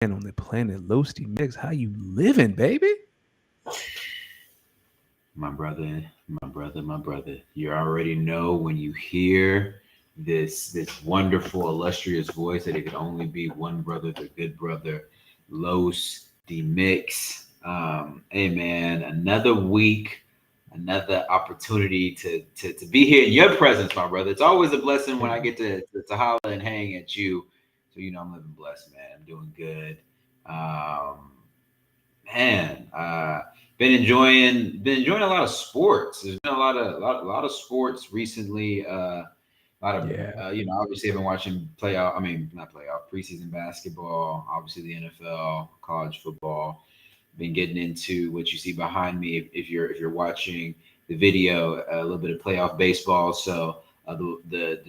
on the planet, Losty Mix. How you living, baby? My brother. You already know when you hear this wonderful, illustrious voice that it could only be one brother, the good brother, Los D Mix. Hey man, another week, another opportunity to be here in your presence, my brother. It's always a blessing when I get to holler and hang at you. So you know I'm living blessed, man. I'm doing good. Um, man, been enjoying a lot of sports. There's been a lot of sports recently. A lot of Yeah. obviously I've been watching playoff. I mean, not playoff, preseason basketball. Obviously the NFL, college football. Been getting into what you see behind me. If you're watching the video, a little bit of playoff baseball. So the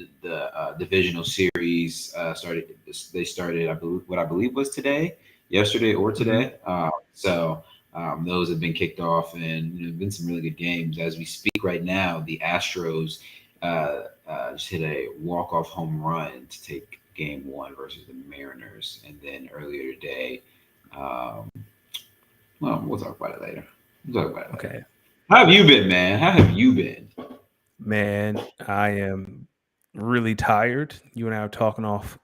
divisional series started. They started, I believe was today, yesterday or Hmm. today. So those have been kicked off, and been some really good games as we speak right now. The Astros just hit a walk-off home run to take Game One versus the Mariners, and then earlier today. Um, well, we'll talk about it later. We'll talk about it later. Okay. How have you been, man? How have you been? Man, I am really tired. You and I were talking off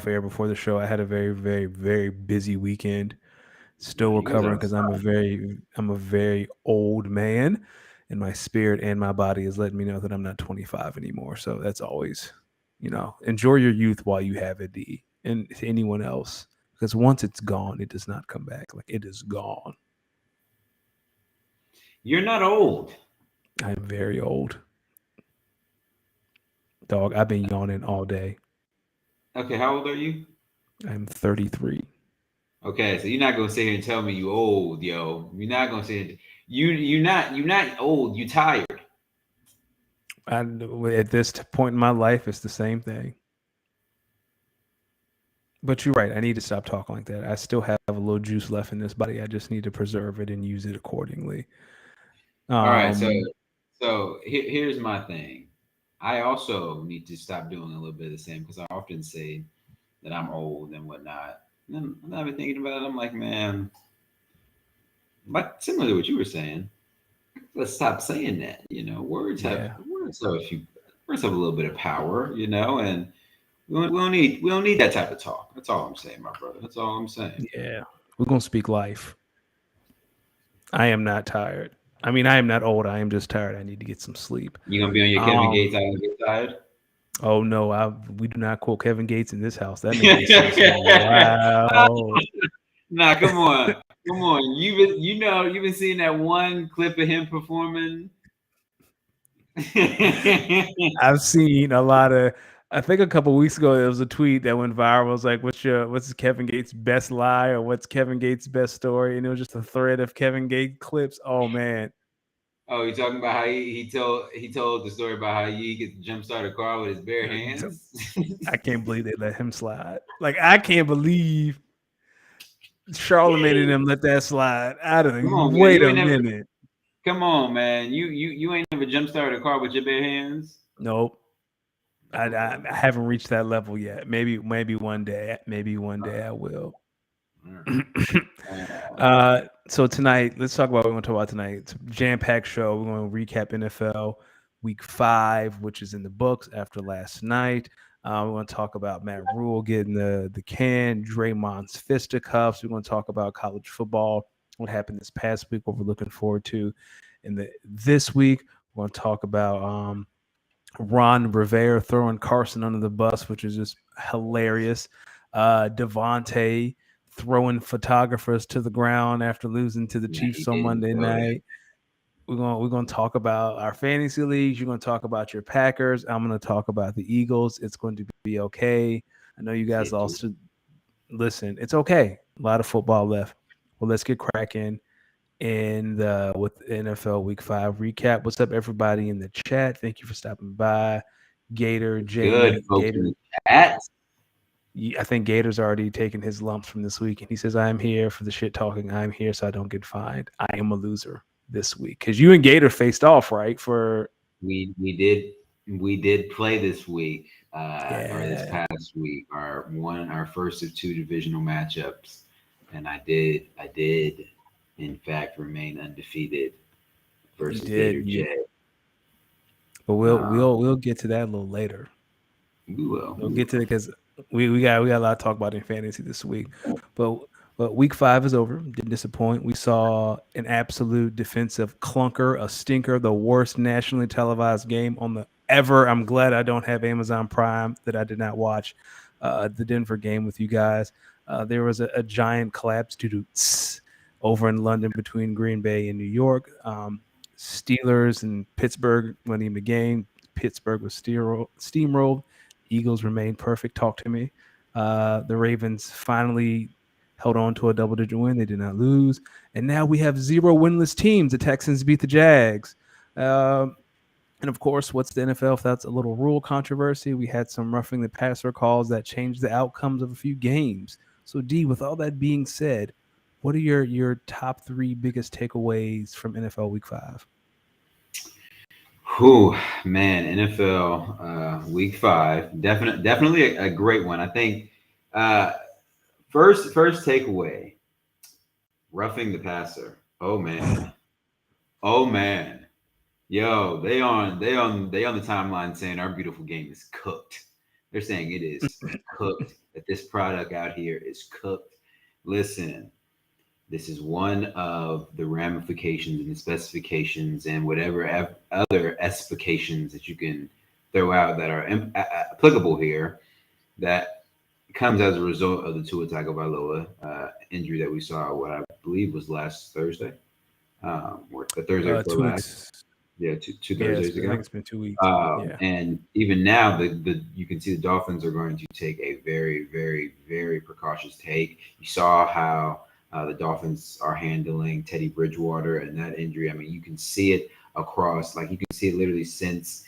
air before the show. I had a very, very, very busy weekend. Nah, Still you was recovering because outside. I'm a very old man, and my spirit and my body is letting me know that I'm not 25 anymore. So that's always, enjoy your youth while you have it, D, and to anyone else, because once it's gone, it does not come back. Like it is gone. You're not old. I'm very old, dog. I've been yawning all day. Okay, how old are you? I'm 33. Okay, so you're not gonna sit here and tell me you old, yo. You're not gonna say you're not old. You tired. At this point in my life, it's the same thing. But you're right. I need to stop talking like that. I still have a little juice left in this body. I just need to preserve it and use it accordingly. All right, so Um, here's my thing. I also need to stop doing a little bit of the same because I often say that I'm old and whatnot. And then I've been thinking about it. I'm like, man, like similar to what you were saying. Let's stop saying that. Words have yeah, words have a little bit of power. And we don't need that type of talk. That's all I'm saying, my brother. That's all I'm saying. yeah. We're gonna speak life. I am not tired. I mean, I am not old. I am just tired. I need to get some sleep. You gonna be on your Kevin Gates? Um, I don't get tired. oh no, we do not quote Kevin Gates in this house. That man is saying some wow. Nah, come on. You've been seeing that one clip of him performing. I've seen a lot of. I think a couple weeks ago there was a tweet that went viral. It was like, what's Kevin Gates' best lie or what's Kevin Gates' best story?" And it was just a thread of Kevin Gates clips. Oh man, Oh, you talking about how he told the story about how he could jumpstart a car with his bare So, hands? I can't believe they let him slide. Like I can't believe Charlemagne and them let that slide out of Come the. on, man. Wait You a ain't never. minute. Come on, man. You ain't never jump started a car with your bare hands. Nope. I Oh, haven't reached that level yet. Maybe one day. Maybe one day I will. So tonight, let's talk about what we want to talk about tonight. It's a jam-packed show. We're going to recap NFL Week 5, which is in the books after last night. We're going to talk about Matt Rhule getting the can, Draymond's fisticuffs. We're going to talk about college football, what happened this past week, what we're looking forward to in this week. We're going to talk about Ron Rivera throwing Carson under the bus, which is just hilarious. Devontae throwing photographers to the ground after losing to the nah, he Chiefs on didn't Monday throw that. night. We're gonna talk about our fantasy leagues. You're gonna talk about your Packers. I'm gonna talk about the Eagles. It's going to be okay. I know you guys Shit, dude. also listen. It's okay. A lot of football left. Well, let's get cracking in the with NFL Week 5 recap. What's up, everybody in the chat? Thank you for stopping by. Gator, It's good, Jamie, folks in Gator. the chat. I think Gator's already taken his lumps from this week, and he says, "I'm here for the shit talking. I'm here so I don't get fined. I am a loser this week because you and Gator faced off, right? For We did play this week. or this Yeah, past week, our first of two divisional matchups, and I did, in fact, remain undefeated you versus Gator did. J. But we'll Uh, we'll we'll get to that a little later. we will. We'll We get to it will. because we got a lot to talk about in fantasy this week. But week 5 is over. Didn't disappoint. We saw an absolute defensive clunker, a stinker, the worst nationally televised game on the ever. I'm glad I don't have Amazon Prime that I did not watch the Denver game with you guys. There was a giant collapse due to over in London between Green Bay and New York. Steelers and Pittsburgh winning the game. Pittsburgh was steamrolled. Eagles remained perfect. Talk to me. The Ravens finally held on to a double-digit win. They did not lose, and now we have 0 winless teams. The Texans beat the Jags, and of course, what's the NFL if that's a little rule controversy? We had some roughing the passer calls that changed the outcomes of a few games. So, D, with all that being said, what are your top 3 biggest takeaways from NFL Week 5? Whew, man, NFL Week 5, definitely a great one. I think uh, first takeaway, roughing the passer. Oh man, oh man, yo, they on the timeline saying our beautiful game is cooked. They're saying it is cooked. That this product out here is cooked. Listen, this is one of the ramifications and the specifications and whatever other specifications that you can throw out that are applicable here that comes as a result of the Tua Tagovailoa injury that we saw, what I believe was last Thursday, or the Thursday before Two last. weeks. Yeah, two Yeah, Thursdays I think ago. it's been 2 weeks. Yeah. And even now, the you can see the Dolphins are going to take a very, very, very precautious take. You saw how the Dolphins are handling Teddy Bridgewater and that injury. I mean, you can see it across, like you can see it literally since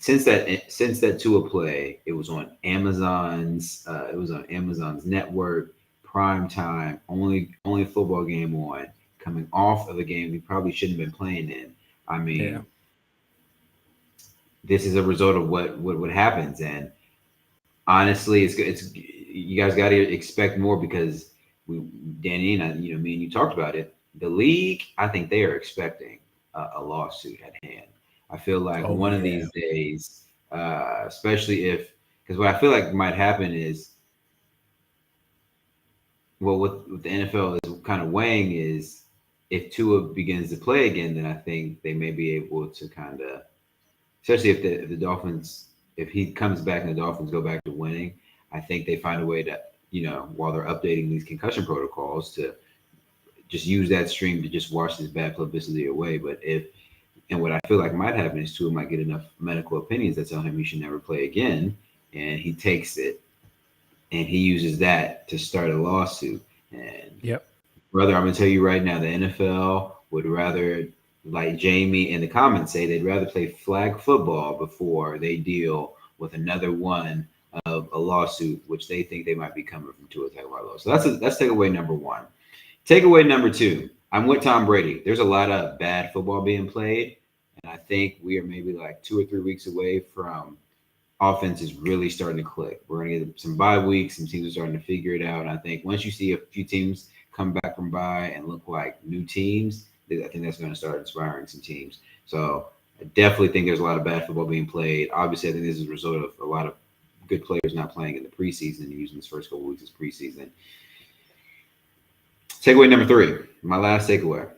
that Tua play. It was on Amazon's network, prime time, only football game on, coming off of a game he probably shouldn't have been playing in. I Yeah. mean, this is a result of what happens. And honestly, it's you guys got to expect more because Danny and I, me and you talked about it. The league, I think they are expecting a lawsuit at hand. I feel like Oh one of yeah. these days, especially if, because what I feel like might happen is, well, what the NFL is kind of weighing is if Tua begins to play again, then I think they may be able to kind of, especially if the Dolphins, if he comes back and the Dolphins go back to winning, I think they find a way to, while they're updating these concussion protocols, to just use that stream to just wash this bad publicity away. And what I feel like might happen is Tua might get enough medical opinions that tell him he should never play again, and he takes it and he uses that to start a lawsuit. And Yep. brother, I'm gonna tell you right now, the NFL would rather, like Jamie in the comments say, they'd rather play flag football before they deal with another one of a lawsuit, which they think they might be coming from Tua Tagovailoa. So that's takeaway number one. Takeaway number two, I'm with Tom Brady. There's a lot of bad football being played, and I think we are maybe like 2 or 3 weeks away from offense is really starting to click. We're going to get some bye weeks. Some teams are starting to figure it out. And I think once you see a few teams come back from bye and look like new teams, I think that's going to start inspiring some teams. So I definitely think there's a lot of bad football being played. Obviously, I think this is a result of a lot of good players not playing in the preseason and using this first couple weeks as preseason. Takeaway number three, my last takeaway.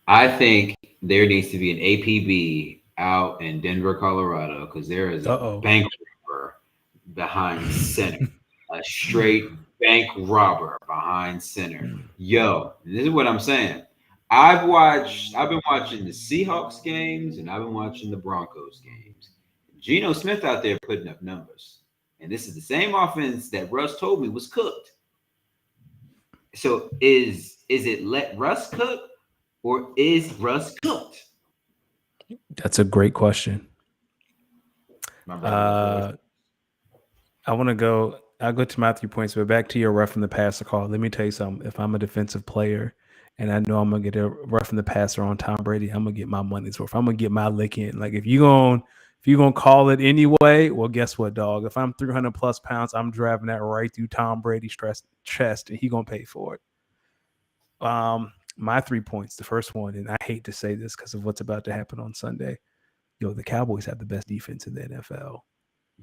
I think there needs to be an APB out in Denver, Colorado, because there is a Uh-oh. bank robber behind center, a straight bank robber behind center. Yo, this is what I'm saying. I've been watching the Seahawks games and I've been watching the Broncos games. Geno Smith out there putting up numbers. And this is the same offense that Russ told me was cooked. So is it let Russ cook or is Russ cooked? That's a great question. My brother. I want to go. I'll go to my 3 points, but back to your roughing the passer call. Let me tell you something. If I'm a defensive player and I know I'm gonna get a roughing the passer on Tom Brady, I'm gonna get my money's worth. I'm gonna get my lick in. Like if you going If you're gonna call it anyway, well, guess what, dog? If I'm 300 plus pounds, I'm driving that right through Tom Brady's chest, and he gonna pay for it. My 3 points. The first one, and I hate to say this because of what's about to happen on Sunday. Yo, the Cowboys have the best defense in the NFL.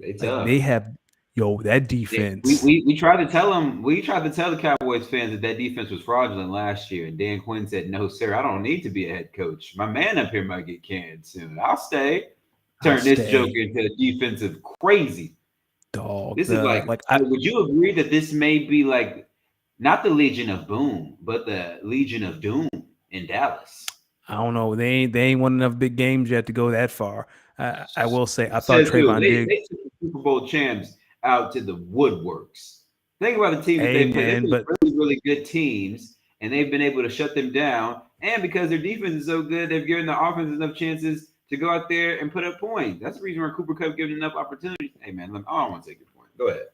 It's Like tough. they have, yo, that defense. We tried to tell them. We tried to tell the Cowboys fans that defense was fraudulent last year, and Dan Quinn said, "No, sir, I don't need to be a head coach. My man up here might get canned soon. I'll stay." Turn this joker into a defensive crazy. Dog. This is like, would you agree that this may be like not the Legion of Boom, but the Legion of Doom in Dallas? I don't know. They ain't won enough big games yet to go that far. I will say I thought Says who? Trayvon Diggs. They took the Super Bowl champs out to the woodworks. Think about the teams that Hey, they played. man, They're but really, really good teams, and they've been able to shut them down. And because their defense is so good, they've given the offense enough chances to go out there and put up points. That's the reason why Cooper Kupp given enough opportunities. Hey, man, I don't want to take your point. Go ahead.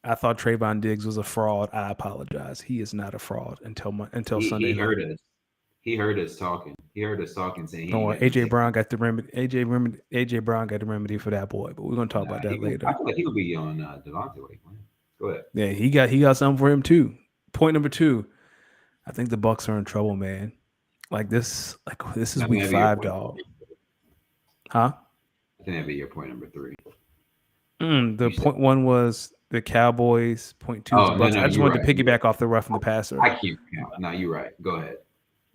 I thought Trayvon Diggs was a fraud. I apologize. He is not a fraud until Sunday He night. heard us. He heard us talking. He heard us talking, saying he Don't worry, ain't AJ Brown got the remedy. AJ Brown got the remedy for that boy. But we're gonna talk about that later. I feel like he'll be on Devontae when he plays. Go ahead. Yeah, he got something for him too. Point number 2. I think the Bucs are in trouble, man. This is week 5, dog. Huh? I think that'd be your point number 3. The point 1 was the Cowboys. Point 2 is the Bucs. I just wanted to piggyback off the roughing the passer. I can't count. No, you're right. Go ahead.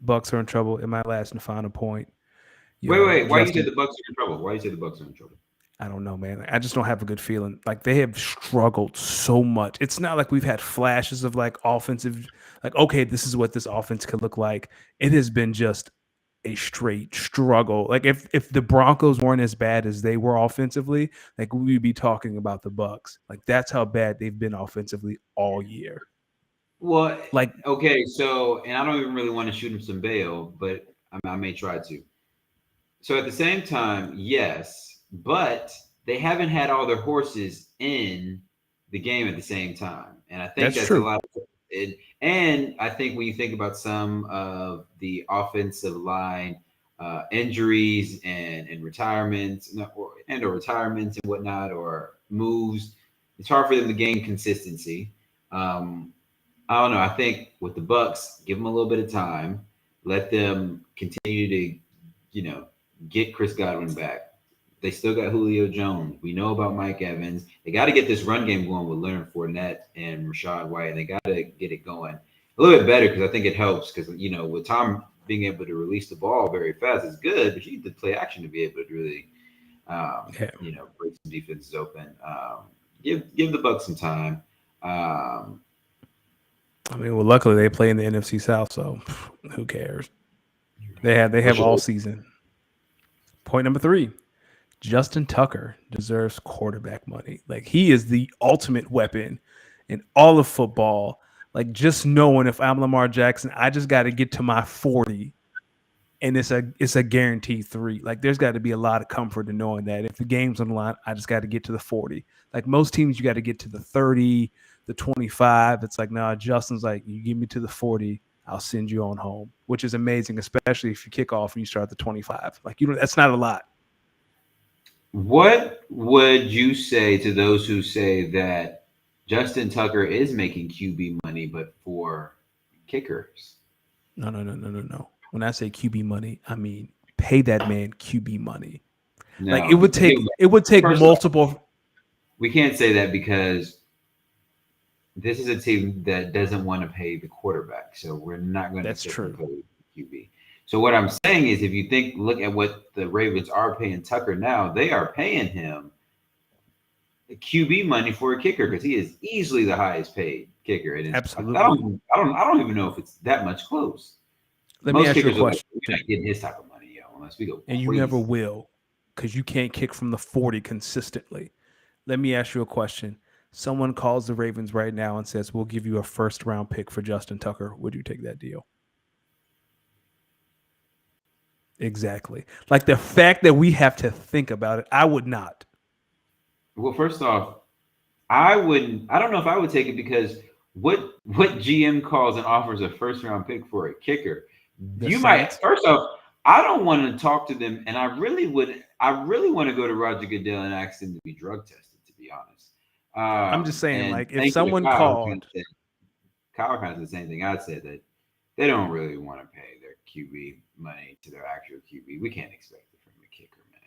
Bucs are in trouble. In my last and final point. Wait. Why you said the Bucs are in trouble? Why you said the Bucs are in trouble? I don't know, man. I just don't have a good feeling. Like they have struggled so much. It's not like we've had flashes of like offensive, like, okay, this is what this offense could look like. It has been just a straight struggle. Like if the Broncos weren't as bad as they were offensively, like we'd be talking about the Bucs. Like that's how bad they've been offensively all year. Well, like, okay, so, and I don't even really want to shoot him some bail, but I may try to. So at the same time, yes, but they haven't had all their horses in the game at the same time. And I think that's true. A lot of it. And I think when you think about some of the offensive line injuries and retirements or retirements and whatnot, or moves, it's hard for them to gain consistency. I don't know. I think with the Bucs, give them a little bit of time, let them continue to, get Chris Godwin back. They still got Julio Jones. We know about Mike Evans. They got to get this run game going with Leonard Fournette and Rachaad White. They got to get it going a little bit better, because I think it helps. Because with Tom being able to release the ball very fast is good, but you need to play action to be able to really, break some defenses open. Give the Bucs some time. Luckily they play in the NFC South, so who cares? They have all season. Point number 3, Justin Tucker deserves quarterback money. Like he is the ultimate weapon in all of football. Like just knowing if I'm Lamar Jackson, I just got to get to my 40, and it's a guaranteed 3. Like there's got to be a lot of comfort in knowing that if the game's on the line, I just got to get to the 40. Like most teams, you got to get to the 30, the 25. It's like, nah, Justin's like, you give me to the 40, I'll send you on home, which is amazing, especially if you kick off and you start at the 25. Like, that's not a lot. What would you say to those who say that Justin Tucker is making QB money, but for kickers? No. When I say QB money, I mean pay that man QB money. No, like it would take multiple. We can't say that because this is a team that doesn't want to pay the quarterback, so we're not going to pay QB. So what I'm saying is, if you look at what the Ravens are paying Tucker now, they are paying him QB money for a kicker, because he is easily the highest paid kicker. Absolutely. I don't even know if it's that much close. Let me ask you a question. We're not getting his type of money, unless we go. And crazy. You never will, because you can't kick from the 40 consistently. Let me ask you a question. Someone calls the Ravens right now and says, we'll give you a first-round pick for Justin Tucker. Would you take that deal? Exactly. Like the fact that we have to think about it, I would not. Well, first off, I wouldn't. I don't know if I would take it, because what GM calls and offers a first-round pick for a kicker? First off, I don't want to talk to them, and I really would. I really want to go to Roger Goodell and ask him to be drug tested, to be honest. I'm just saying, And like, if thank you to someone Kyle, who called, said Kyle kind of said the same thing I said, that they don't really want to pay their QB money to their actual QB. We can't expect it from the kicker, man.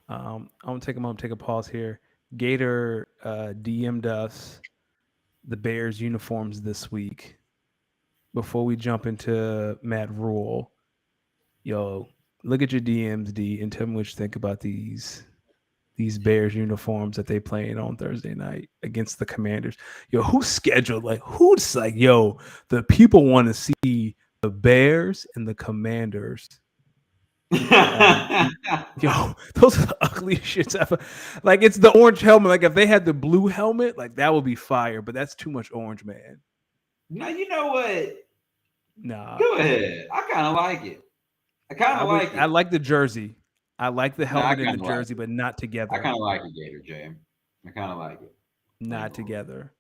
I'm gonna take a moment, take a pause here. Gator DM'd us the Bears uniforms this week. Before we jump into Matt Rhule, yo, look at your DMs, D, and tell me what you think about these Bears uniforms that they playing on Thursday night against the Commanders. Yo, who's scheduled? Like, who's like, yo, the people want to see the Bears and the Commanders on. Yo, those are the ugliest shits ever. Like, it's the orange helmet. Like, if they had the blue helmet, like that would be fire. But that's too much orange, man. Now you know what? Nah, Go ahead. I kind of like it. I kind I of would. like I it. like the jersey. I like the No, I helmet and kind the of like jersey, it. but not I together. kind of like it, Gator Jam. I kind of like it. I ain't Not gonna hold together.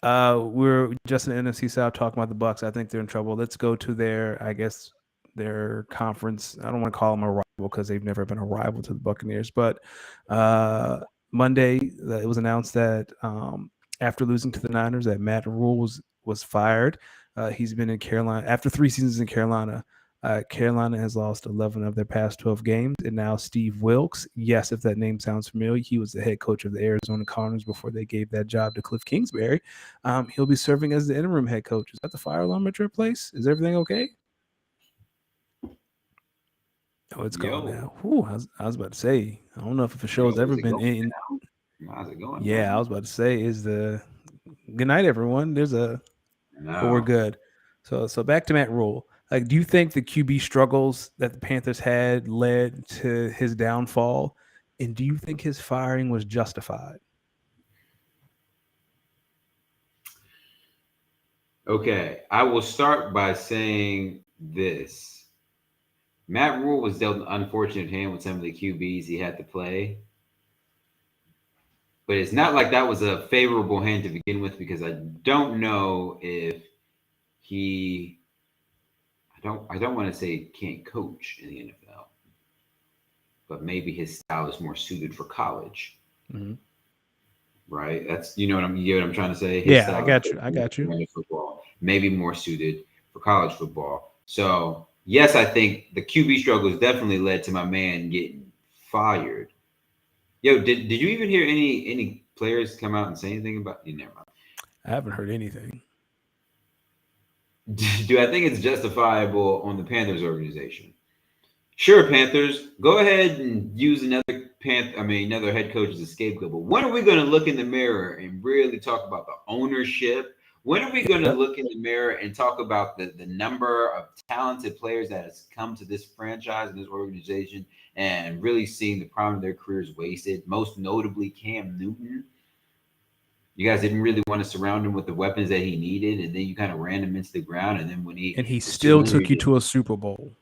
We're just in the NFC South talking about the Bucks. I think they're in trouble. Let's go to their, I guess, their conference. I don't want to call them a rival because they've never been a rival to the Buccaneers. But uh, Monday, it was announced that after losing to the Niners, that Matt Rhule was fired. He's been in Carolina after 3 seasons in Carolina. Carolina has lost 11 of their past 12 games, and now Steve Wilkes. Yes, if that name sounds familiar, he was the head coach of the Arizona Cardinals before they gave that job to Cliff Kingsbury. He'll be serving as the interim head coach. Is that the fire alarm at your place? Is everything okay? Oh, it's gone Yo, now. Whew, I was about to say, I don't know if the yo, show's ever is it been going in. down? How's it going Yeah, I down? was about to say, is the good night, everyone. But we're No. good. So back to Matt Rule. Like, do you think the QB struggles that the Panthers had led to his downfall? And do you think his firing was justified? Okay, I will start by saying this. Matt Rule was dealt an unfortunate hand with some of the QBs he had to play, but it's not like that was a favorable hand to begin with because I don't know if he I don't want to say can't coach in the NFL, but maybe his style is more suited for college, Mm-hmm. right? That's you know what I'm trying to say. His Yeah, I style got of you. I coaching got you. for football, maybe more suited for college football. So yes, I think the QB struggles definitely led to my man getting fired. Yo, did you even hear any players come out and say anything about you? Never mind. I haven't heard anything. Do I think it's justifiable on the Panthers organization? Sure, Panthers, go ahead and use another head coach as a scapegoat. But when are we going to look in the mirror and really talk about the ownership? When are we going to Yep. look in the mirror and talk about the number of talented players that has come to this franchise and this organization and really seeing the prime of their careers wasted? Most notably, Cam Newton. You guys didn't really want to surround him with the weapons that he needed, and then you kind of ran him into the ground. And then when he And he was too still took you hungry, to a Super Bowl.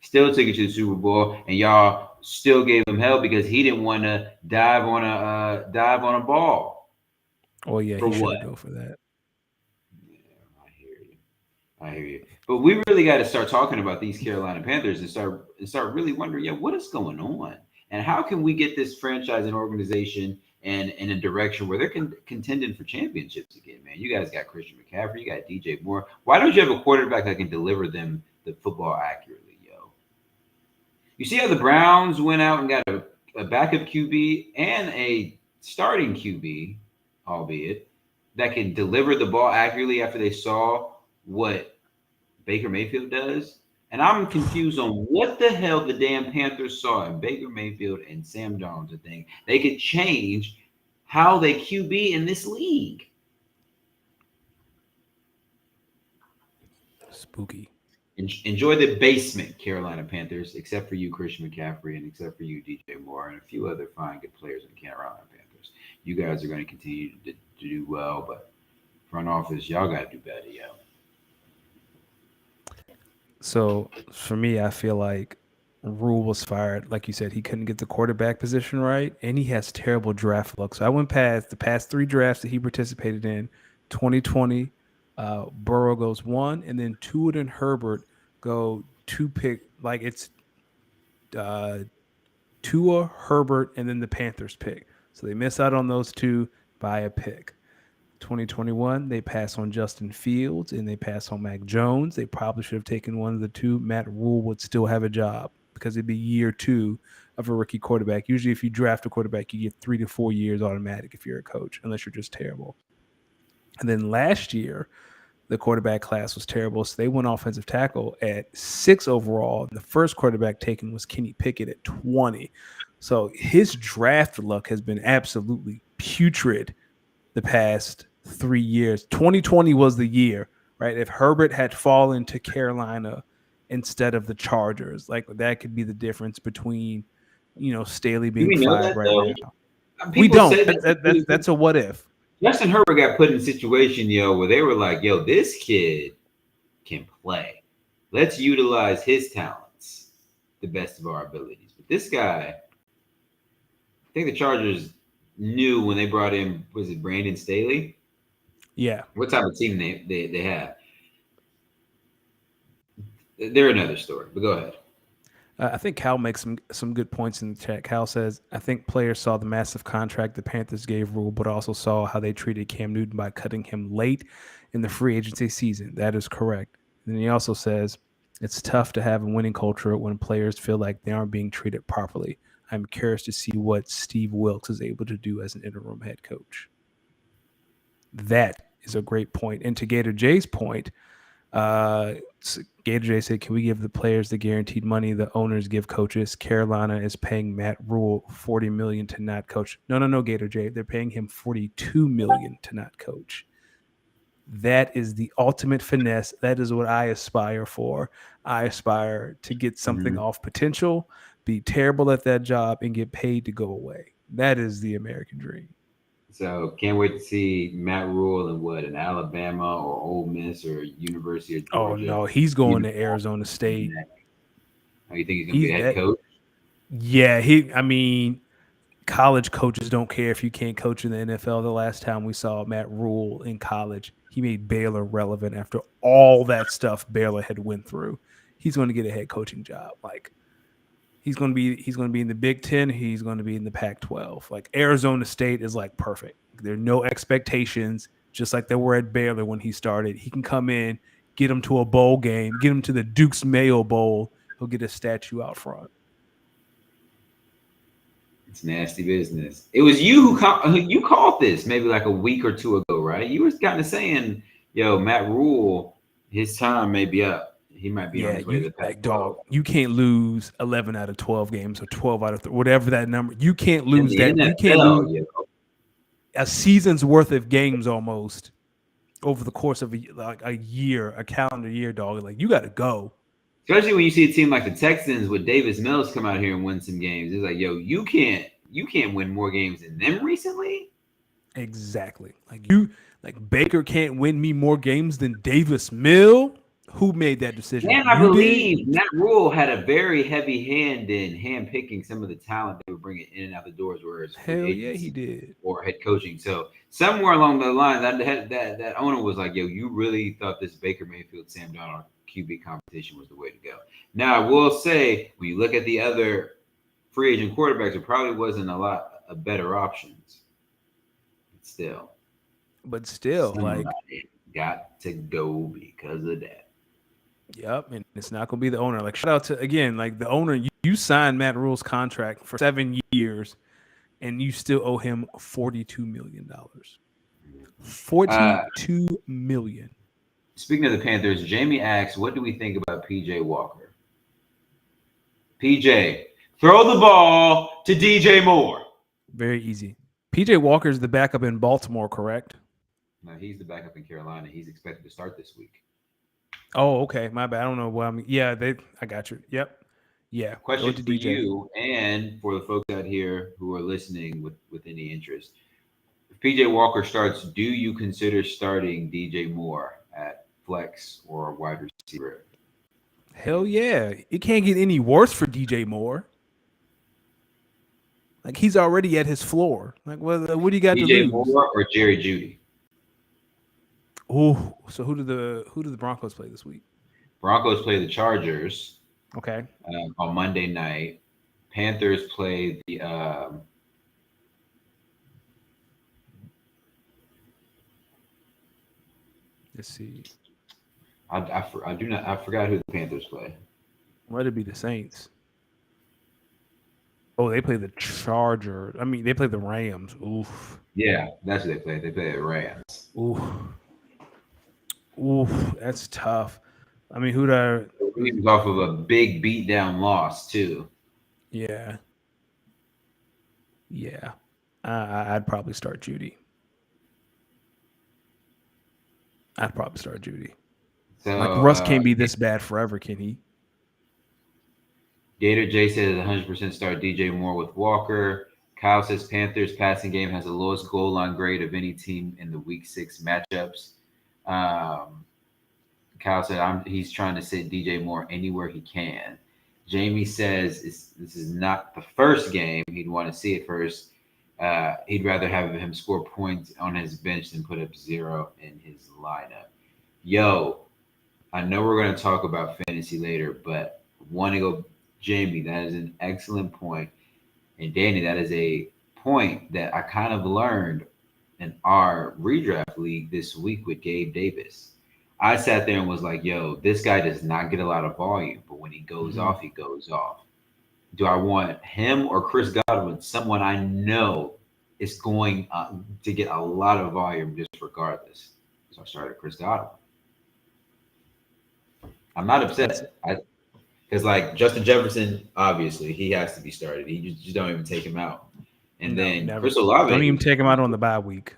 still took it to the Super Bowl, and y'all still gave him hell because he didn't want to dive on a ball Oh yeah, for he what? shouldn't go for that. Yeah, I hear you. I hear you. But we really got to start talking about these Carolina Panthers and start really wondering, yeah, what is going on, and how can we get this franchise and organization and in a direction where they're contending for championships again, man. You guys got Christian McCaffrey, you got DJ Moore. Why don't you have a quarterback that can deliver them the football accurately, yo? You see how the Browns went out and got a backup QB and a starting QB, albeit, that can deliver the ball accurately after they saw what Baker Mayfield does? And I'm confused on what the hell the damn Panthers saw in Baker Mayfield and Sam Darnold to think they could change how they QB in this league. Spooky. Enjoy the basement, Carolina Panthers, except for you, Christian McCaffrey, and except for you, DJ Moore, and a few other fine, good players in the Carolina Panthers. You guys are going to continue to do well, but front office, y'all got to do better, yo. So for me, I feel like Rule was fired. Like you said, he couldn't get the quarterback position right, and he has terrible draft luck. So I went past the past three drafts that he participated in. 2020, Burrow goes one, and then Tua and Herbert go two pick. Like it's uh, Tua, Herbert, and then the Panthers pick. So they miss out on those two by a pick. 2021, they pass on Justin Fields and they pass on Mac Jones. They probably should have taken one of the two. Matt Rhule would still have a job because it'd be year two of a rookie quarterback. Usually, if you draft a quarterback, you get 3 to 4 years automatic if you're a coach, unless you're just terrible. And then last year, the quarterback class was terrible. So they went offensive tackle at 6 overall. The first quarterback taken was Kenny Pickett at 20. So his draft luck has been absolutely putrid the past 3 years. 2020 was the year, right? If Herbert had fallen to Carolina instead of the Chargers, like that could be the difference between, Staley Do being we know fired that right though? now. We People don't. say that That's a what if. Justin Herbert got put in a situation, where they were like, "Yo, this kid can play. Let's utilize his talents the best of our abilities." But this guy, I think the Chargers knew when they brought in, was it Brandon Staley? Yeah. What type of team they have? They're another story. But go ahead. I think Cal makes some good points in the chat. Cal says, I think players saw the massive contract the Panthers gave Rhule, but also saw how they treated Cam Newton by cutting him late in the free agency season. That is correct. And then he also says, it's tough to have a winning culture when players feel like they aren't being treated properly. I'm curious to see what Steve Wilkes is able to do as an interim head coach. That is a great point. And to Gator J's point, Gator J said, can we give the players the guaranteed money the owners give coaches? Carolina is paying Matt Rhule $40 million to not coach. No, Gator J. They're paying him $42 million to not coach. That is the ultimate finesse. That is what I aspire for. I aspire to get something off potential, be terrible at that job, and get paid to go away. That is the American dream. So can't wait to see Matt Rhule in an Alabama or Ole Miss or University of Oh Georgia. no, he's going to Arizona State. How you think he's going to be a head coach? Yeah, college coaches don't care if you can't coach in the NFL. The last time we saw Matt Rhule in college, he made Baylor relevant after all that stuff Baylor had went through. He's going to get a head coaching job. Like he's going to be in the Big Ten. He's going to be in the Pac-12. Like Arizona State is like perfect. There are no expectations, just like there were at Baylor when he started. He can come in, get him to a bowl game, get him to the Duke's Mayo Bowl. He'll get a statue out front. It's nasty business. It was you who called this maybe like a week or two ago, right? You were kind of saying, "Yo, Matt Rhule, his time may be up. He might be on his way to the Pac-12." Dog, you can't lose 11 out of 12 games or 12 out of whatever that number. You can't lose that. NFL, you can't lose a season's worth of games almost over the course of a year, a calendar year, dog. Like you got to go. Especially when you see a team like the Texans with Davis Mills come out here and win some games. It's like, yo, you can't win more games than them recently. Exactly. Like Baker can't win me more games than Davis Mill. Who made that decision? And I believe Matt Rhule had a very heavy hand in handpicking some of the talent they were bringing in and out the doors, whereas hell yeah, he did, or head coaching. So somewhere along the line, that owner was like, "Yo, you really thought this Baker Mayfield, Sam Darnold QB competition was the way to go." Now, I will say, when you look at the other free agent quarterbacks, there probably wasn't a lot of better options. But still, like got to go because of that. Yep, and it's not going to be the owner. Like shout out to again, like the owner. You signed Matt Rhule's contract for 7 years, and you still owe him $42 million. $42 million. Speaking of the Panthers, Jamie asks, "What do we think about PJ Walker?" PJ, throw the ball to DJ Moore. Very easy. PJ Walker is the backup in Baltimore, correct? No, he's the backup in Carolina. He's expected to start this week. Oh, okay. My bad. I don't know what I mean. Yeah, I got you. Yep. Yeah. Question for you and for the folks out here who are listening with any interest. If PJ Walker starts, do you consider starting DJ Moore at flex or wide receiver? Hell yeah. It can't get any worse for DJ Moore. Like he's already at his floor. Like what do you got to lose? DJ Moore or Jerry Jeudy? Oh, so who do the Broncos play this week? Broncos play the Chargers. Okay. On Monday night. Panthers play the Let's see. I forgot who the Panthers play. Let it be the Saints. Oh, they play the Chargers. I mean, they play the Rams. Oof. Yeah, that's who they play. They play the Rams. Oof. Oof. That's tough. I mean, who the? He was off of a big beatdown loss too. Yeah. Yeah. I'd probably start Judy. I'd probably start Judy. Like So Russ can't be this bad forever, can he? Gator J says 100% start DJ Moore with Walker. Kyle says Panthers passing game has the lowest goal line grade of any team in the Week 6 matchups. Kyle said he's trying to sit DJ Moore anywhere he can. Jamie says this is not the first game. He'd want to see it first. He'd rather have him score points on his bench than put up 0 in his lineup. Yo, I know we're going to talk about fantasy later, but want to go, Jamie, that is an excellent point. And Danny, that is a point that I kind of learned in our redraft league this week with Gabe Davis. I sat there and was like, yo, this guy does not get a lot of volume, but when he goes off, he goes off. Do I want him or Chris Godwin, someone I know is going to get a lot of volume just regardless? So I started Chris Godwin. I'm not upset. Because like Justin Jefferson, obviously he has to be started. You just don't even take him out. And then never. Chris Olave, don't even take him out on the bye week.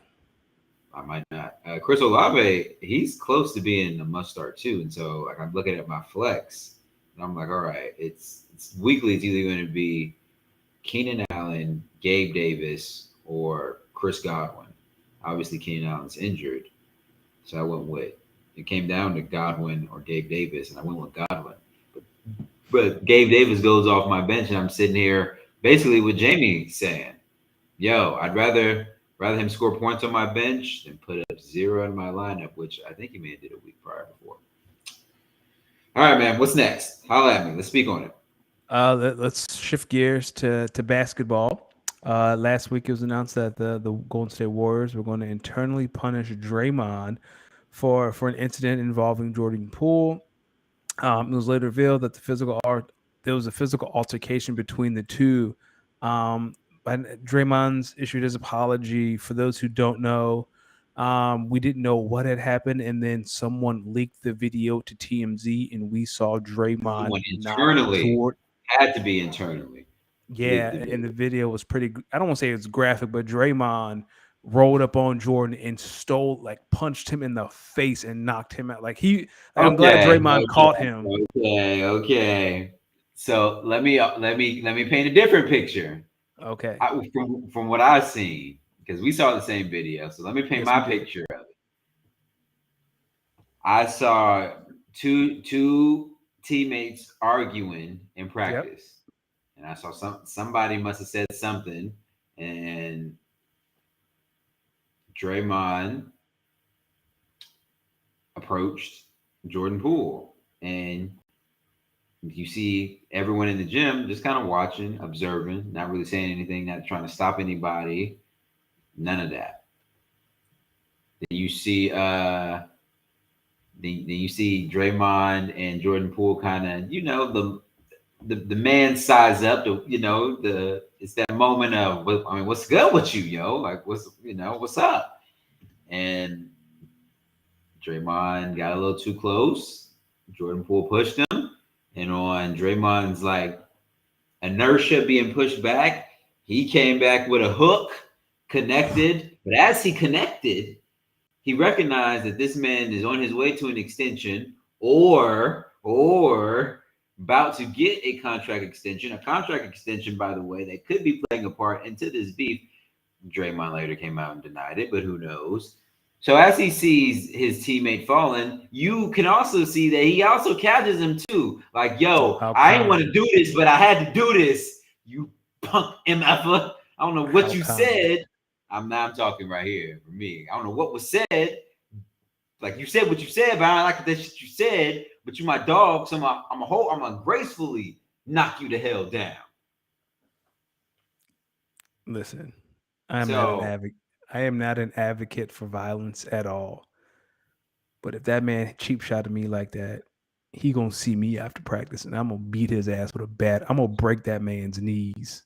I might not. Chris Olave, he's close to being a must start too. And so like I'm looking at my flex, and I'm like, all right, it's weekly. It's either going to be Keenan Allen, Gabe Davis, or Chris Godwin. Obviously, Keenan Allen's injured, so I went with. It came down to Godwin or Gabe Davis, and I went with Godwin. But Gabe Davis goes off my bench, and I'm sitting here basically with Jamie saying, yo, I'd rather him score points on my bench than put up 0 in my lineup, which I think he may have did a week prior before. All right, man, what's next? Holla at me. Let's speak on it. Let's shift gears to basketball. Last week it was announced that the Golden State Warriors were going to internally punish Draymond for an incident involving Jordan Poole. It was later revealed that there was a physical altercation between the two. And Draymond's issued his apology. For those who don't know, we didn't know what had happened, and then someone leaked the video to TMZ, and we saw Draymond internally had to be internally. Yeah, and the video was pretty. I don't want to say it's graphic, but Draymond rolled up on Jordan and punched him in the face and knocked him out. I'm glad Draymond caught him. Okay. So let me paint a different picture. Okay. From what I've seen, because we saw the same video. So let me paint my picture of it. I saw two teammates arguing in practice. Yep. And I saw somebody must have said something, and Draymond approached Jordan Poole, and you see everyone in the gym just kind of watching, observing, not really saying anything, not trying to stop anybody, none of that. Then you see Draymond and Jordan Poole kind of, the man size up. It's that moment of, what's good with you, yo? Like, what's up? And Draymond got a little too close. Jordan Poole pushed him, and on Draymond's inertia being pushed back, he came back with a hook, connected. But as he connected, he recognized that this man is on his way to an extension, or about to get a contract extension. A contract extension, by the way, that could be playing a part into this beef. Draymond later came out and denied it, but who knows? So as he sees his teammate falling, you can also see that he also catches him too. Like, yo, I didn't want to do this, but I had to do this. You punk MFer. I don't know what you said. I'm talking right here for me. I don't know what was said. Like, you said what you said, but I don't like that shit you said. But you my dog, so I'm gonna gracefully knock you the hell down. Listen, I am not an So, advocate. I am not an advocate for violence at all. But if that man cheap shot at me like that, he gonna see me after practice, and I'm gonna beat his ass with a bat. I'm gonna break that man's knees.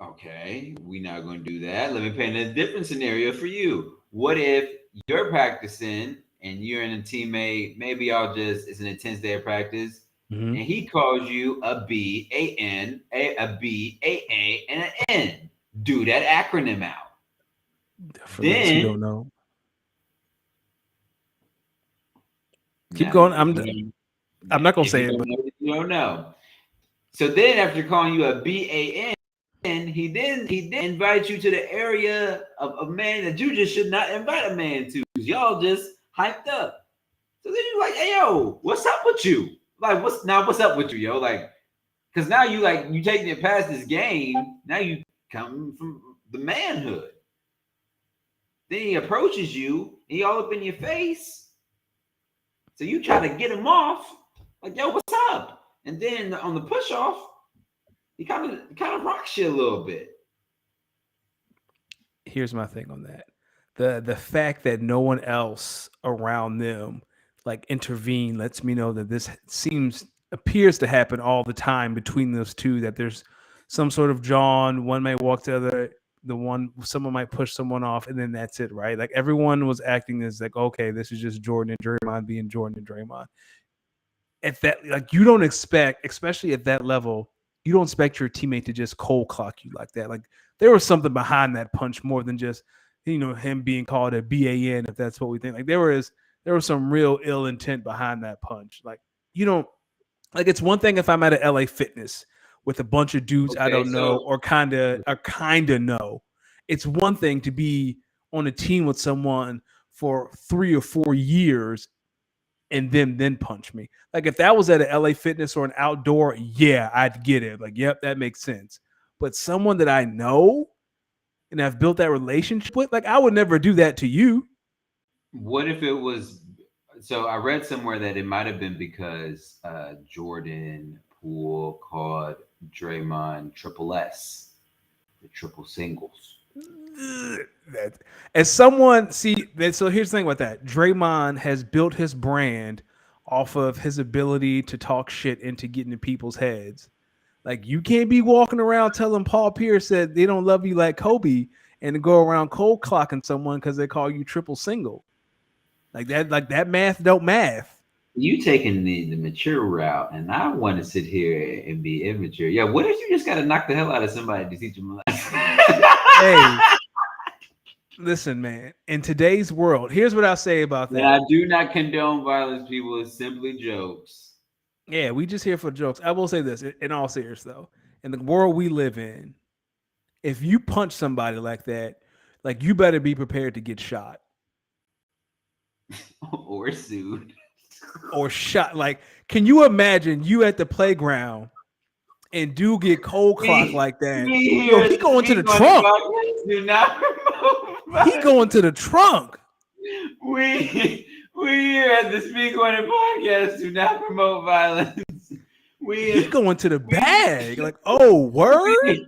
okay, we're not going to do that. Let me paint a different scenario for you. What if you're practicing and you're in a teammate? Maybe y'all just it's an intense day of practice, Mm-hmm. and he calls you a B, a N, a B, a and an N. Do that acronym out. For those who don't Then know, keep now, going. if you don't, I'm yeah, not gonna if you say it, don't but know, you don't know. So then, after calling you a BAN, he then invites you to the area of a man that you just should not invite a man to. Y'all just hyped up. So then you're like, hey yo, what's up with you? Like, what's up with you, yo? Like, because now you taking it past this game. Now you come from the manhood. Then he approaches you, and he all up in your face. So you try to get him off, like, yo, what's up? And then on the push off, he kind of rocks you a little bit. here's my thing on that. The fact that no one else around them like intervene lets me know that this seems appears to happen all the time between those two, that there's some sort of John, one may walk the other, the one someone might push someone off, and then that's it, right? Like everyone was acting as like, okay, this is just Jordan and Draymond being Jordan and Draymond. At that, like, you don't expect, especially at that level, you don't expect your teammate to just cold clock you like that. Like there was something behind that punch more than just him being called a BAN, if that's what we think. Like there was some real ill intent behind that punch. Like you don't like it's one thing if I'm at a LA Fitness with a bunch of dudes I Okay, don't know so or kinda know. It's one thing to be on a team with someone for 3 or 4 years and then punch me. Like if that was at an LA Fitness or an outdoor, yeah, I'd get it. Like, yep, that makes sense. But someone that I know and I've built that relationship with, like I would never do that to you. what if it was? So I read somewhere that it might have been because Jordan Poole called Draymond Triple S, the triple singles. That, as someone see that, so here's the thing about that. Draymond has built his brand off of his ability to talk shit into getting in people's heads. Like you can't be walking around telling Paul Pierce that they don't love you like Kobe and go around cold clocking someone because they call you triple single. Like that math don't math. You taking the mature route, and I want to sit here and be immature. Yeah, what if you just got to knock the hell out of somebody to teach them a lesson? Hey, listen, man. In today's world, here's what I'll say about And I that. do not condone violence, people. It's simply jokes. Yeah, we just here for jokes. I will say this in all seriousness though. In the world we live in, if you punch somebody like that, like you better be prepared to get shot Or sued. or shot. Like, can you imagine you at the playground and do get cold clock We like that? we Yo, here he at the going to Speak the on the trunk. Podcast do not promote He violence. going to the trunk. We here at the Speak on the Podcast do not promote violence. He We going to the we bag. Like, oh, word?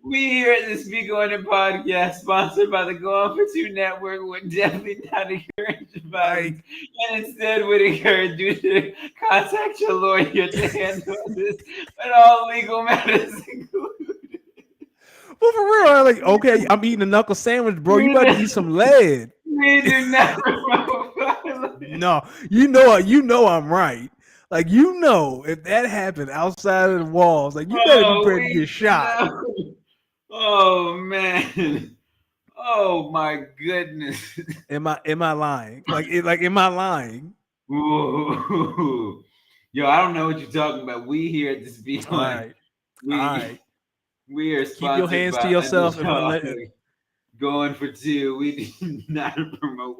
we here at the Speak on the Podcast, sponsored by the Go On for Two Network, would definitely not encourage violence, Like, and instead would encourage you to contact your lawyer to handle this and all legal matters included. well, for real, I'm like, okay, I'm eating a knuckle sandwich, bro. You We about to do, eat some lead. we do not promote violence. No, you know I'm right. Like, if that happened outside of the walls, like, you better be Oh, prepared to we get shot. no. Oh man. Oh my goodness. Am I lying? Am I lying? Ooh. Yo, I don't know what you're talking about. We here at the Speed All One, right, all we right. we are Keep your sponsored hands to by yourself. If I Underdog. let Going for two. We do not promote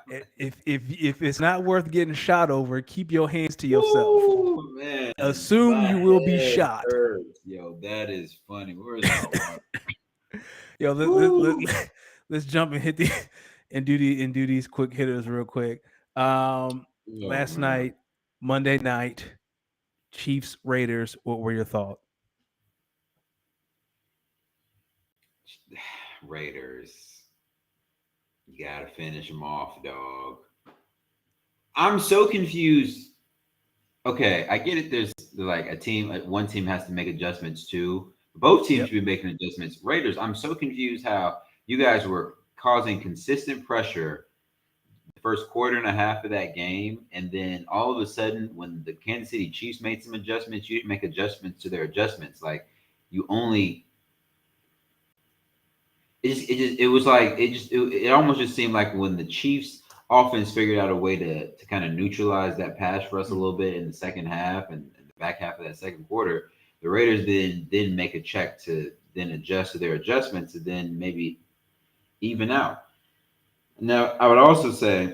violence. if it's not worth getting shot over, keep your hands to yourself. Ooh, man, Assume my you will be head shot. hurts. Yo, that is funny. Where's my water? Yo, Ooh. let's jump and hit the and do these quick hitters real quick. Oh Last man. night, Monday night, Chiefs Raiders. What were your thoughts? Raiders. You gotta finish them off, dog. I'm so confused. Okay, I get it. There's like a team, one team has to make adjustments too. Both teams Yep. should be making adjustments. Raiders, I'm so confused how you guys were causing consistent pressure the first quarter and a half of that game, and then all of a sudden, when the Kansas City Chiefs made some adjustments, you didn't make adjustments to their adjustments. Like you only, it was like it almost just seemed like when the Chiefs offense figured out a way to kind of neutralize that pass rush a little bit in the second half and the back half of that second quarter, the Raiders then make a check to then adjust to their adjustments and then maybe even out. Now, I would also say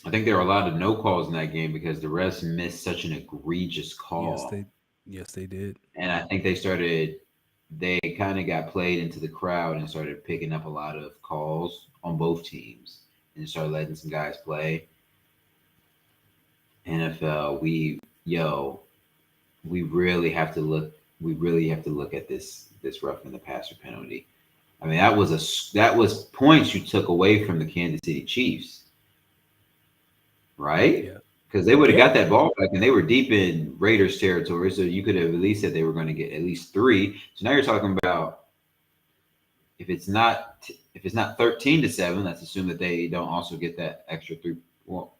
I think there were a lot of no calls in that game because the refs missed such an egregious Yes, call, they did. and I think they kind of got played into the crowd and started picking up a lot of calls on both teams and started letting some guys play. NFL, we really have to look. We really have to look at this roughing the passer penalty. I mean, that was points you took away from the Kansas City Chiefs, right? Yeah. Because they would have Yeah. got that ball back and they were deep in Raiders territory, so you could have at least said they were going to get at least three. So now you're talking about if it's not 13-7, let's assume that they don't also get that extra three. Well,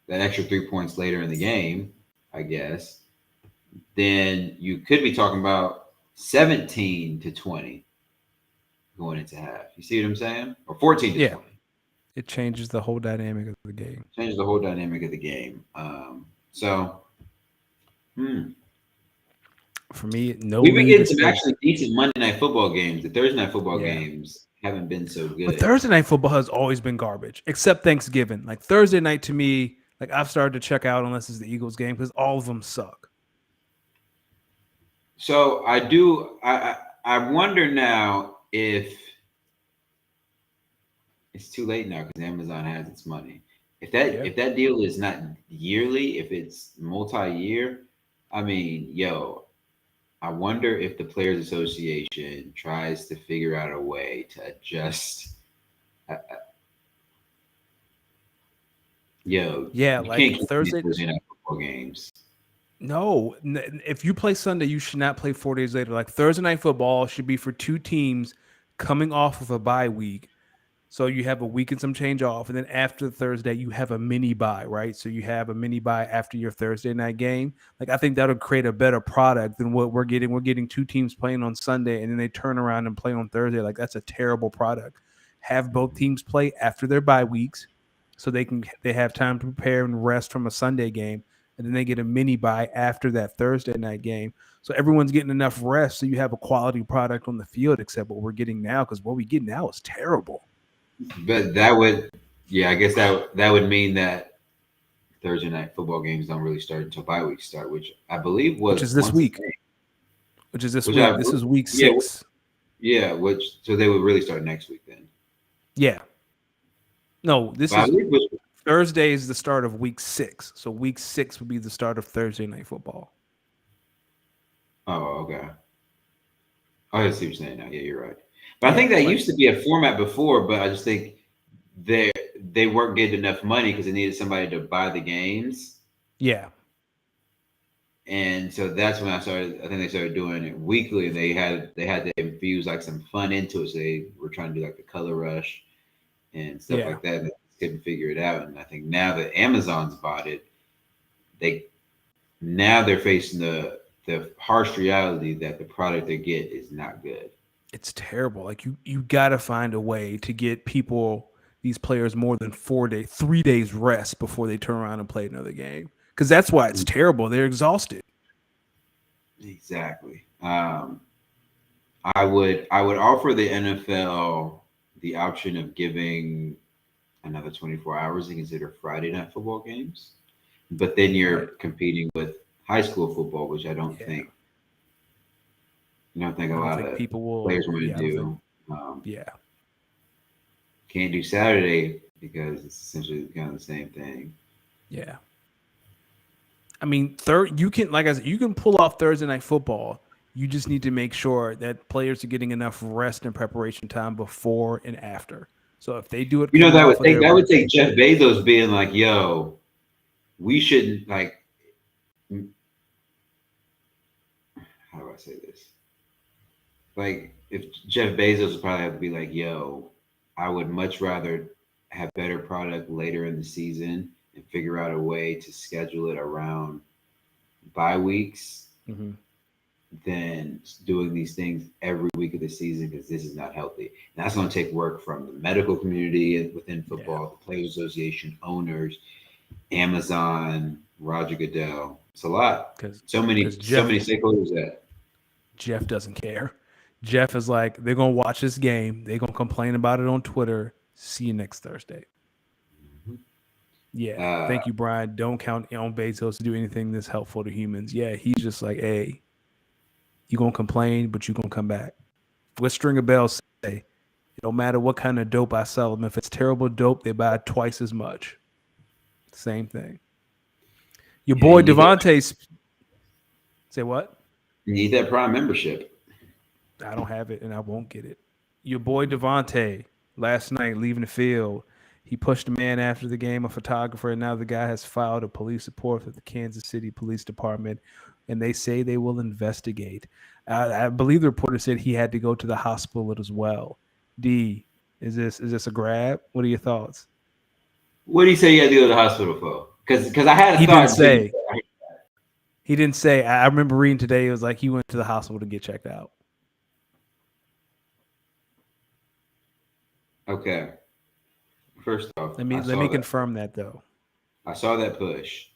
that extra 3 points later in the game, I guess. Then you could be talking about 17-20 going into half. You see what I'm saying? Or 14 to Yeah. 20. It changes the whole dynamic of the game. Changes the whole dynamic of the game. So For me, no we've been lead getting is some safe. actually decent Monday night football games. The Thursday night football Yeah. games haven't been so But good. Thursday night football has always been garbage, except Thanksgiving. Like Thursday night to me, like I've started to check out unless it's the Eagles game because all of them suck. So I do. I wonder now if it's too late now because Amazon has its money. Yeah. If that deal is not yearly, if it's multi-year, I mean, I wonder if the Players Association tries to figure out a way to adjust. Uh, Yeah, you can't like keep these Thursday. Thursday night football games. No, if you play Sunday, you should not play 4 days later. Like Thursday night football should be for two teams coming off of a bye week. So you have a week and some change off, and then after Thursday, you have a mini bye, right? So you have a mini bye after your Thursday night game. Like I think that'll create a better product than what we're getting. We're getting two teams playing on Sunday, and then they turn around and play on Thursday. Like that's a terrible product. Have both teams play after their bye weeks, so they have time to prepare and rest from a Sunday game, and then they get a mini bye after that Thursday night game. So everyone's getting enough rest, so you have a quality product on the field. Except what we're getting now, because what we get now is terrible. But that would, yeah, I guess that would mean that Thursday night football games don't really start until bye week start, which I believe Which was is this once a week. day. Which is this Which week. This is week yeah, 6. yeah, which so they would really start next week then. Yeah. No, this But I is believe which, Thursday is the start of week 6. So week 6 would be the start of Thursday night football. oh, okay. Oh, I see what you're saying now. Yeah, you're right. But I Yeah, think that like used to be a format before, but I just think they they weren't getting enough money because they needed somebody to buy the games. yeah. And so that's when I think they started doing it weekly, and they had to infuse like some fun into it. So they were trying to do like the color rush and stuff Yeah. like that. And they couldn't figure it out. And I think now that Amazon's bought it, they now they're facing the harsh reality that the product they get is not good. It's terrible. Like you got to find a way to get these players more than 4 days, 3 days rest before they turn around and play another game. Cuz that's why it's terrible. They're exhausted. Exactly. I would offer the NFL the option of giving another 24 hours to consider Friday night football games, but then you're Right. competing with high school football, which Yeah. I don't think a I don't lot think of people will players want to yeah, I don't think do. Um, yeah. can't do Saturday because it's essentially kind of the same thing. Yeah. I mean, you can, like I said, you can pull off Thursday night football You just need to make sure that players are getting enough rest and preparation time before and after. So if they do it You know, coming that would off of take their that would take Jeff Bezos being like, "Yo, we shouldn't like." How do I say this? Like, if Jeff Bezos would probably have to be like, "Yo, I would much rather have better product later in the season and figure out a way to schedule it around bye weeks Mhm. than doing these things every week of the season because this is not healthy." And that's going to take work from the medical community within Yeah, football, the Players Association, owners, Amazon, Roger Goodell. It's a lot. because So many stakeholders that. Jeff doesn't care. Jeff is like, they're gonna watch this game. They're gonna complain about it on Twitter. See you next Thursday. Yeah, Uh, thank you, Brian. Don't count on Bezos to do anything that's helpful to humans. Yeah, he's just like, hey, you gonna complain, but you gonna come back. What Stringer Bell say? It don't matter what kind of dope I sell them. If it's terrible dope, they buy twice as much. Same thing. Your yeah, boy Devontae say what? you need that Prime membership. I don't have it and I won't get it. Your boy Devontae last night leaving the field, he pushed a man after the game, a photographer, and now the guy has filed a police report with the Kansas City Police Department, and they say they will investigate. I believe the reporter said he had to go to the hospital as well. D, is this a grab? What are your thoughts? What do you say you got to go to the hospital for? Because I had a He didn't thought until you say. He didn't say. I remember reading today. It was like he went to the hospital to get checked out. okay. First off, Let me confirm that though. I saw that push.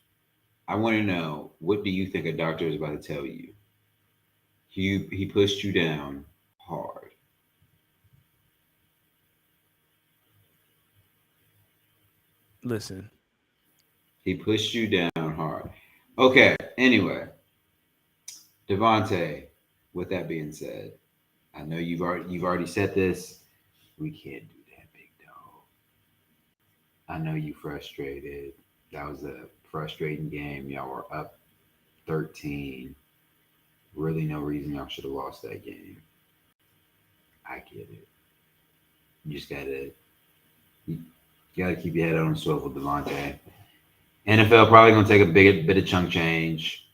I want to know, what do you think a doctor is about to tell you? He pushed you down hard. Listen, He pushed you down hard. Okay. Anyway, Devontae. With that being said, I know you've already said this. We can't do that, big dog. I know you frustrated. That was a frustrating game. Y'all were up 13. Really, no reason y'all should have lost that game. I get it. You just you gotta keep your head on the swivel, Devontae. NFL probably gonna take a big bit of chunk change.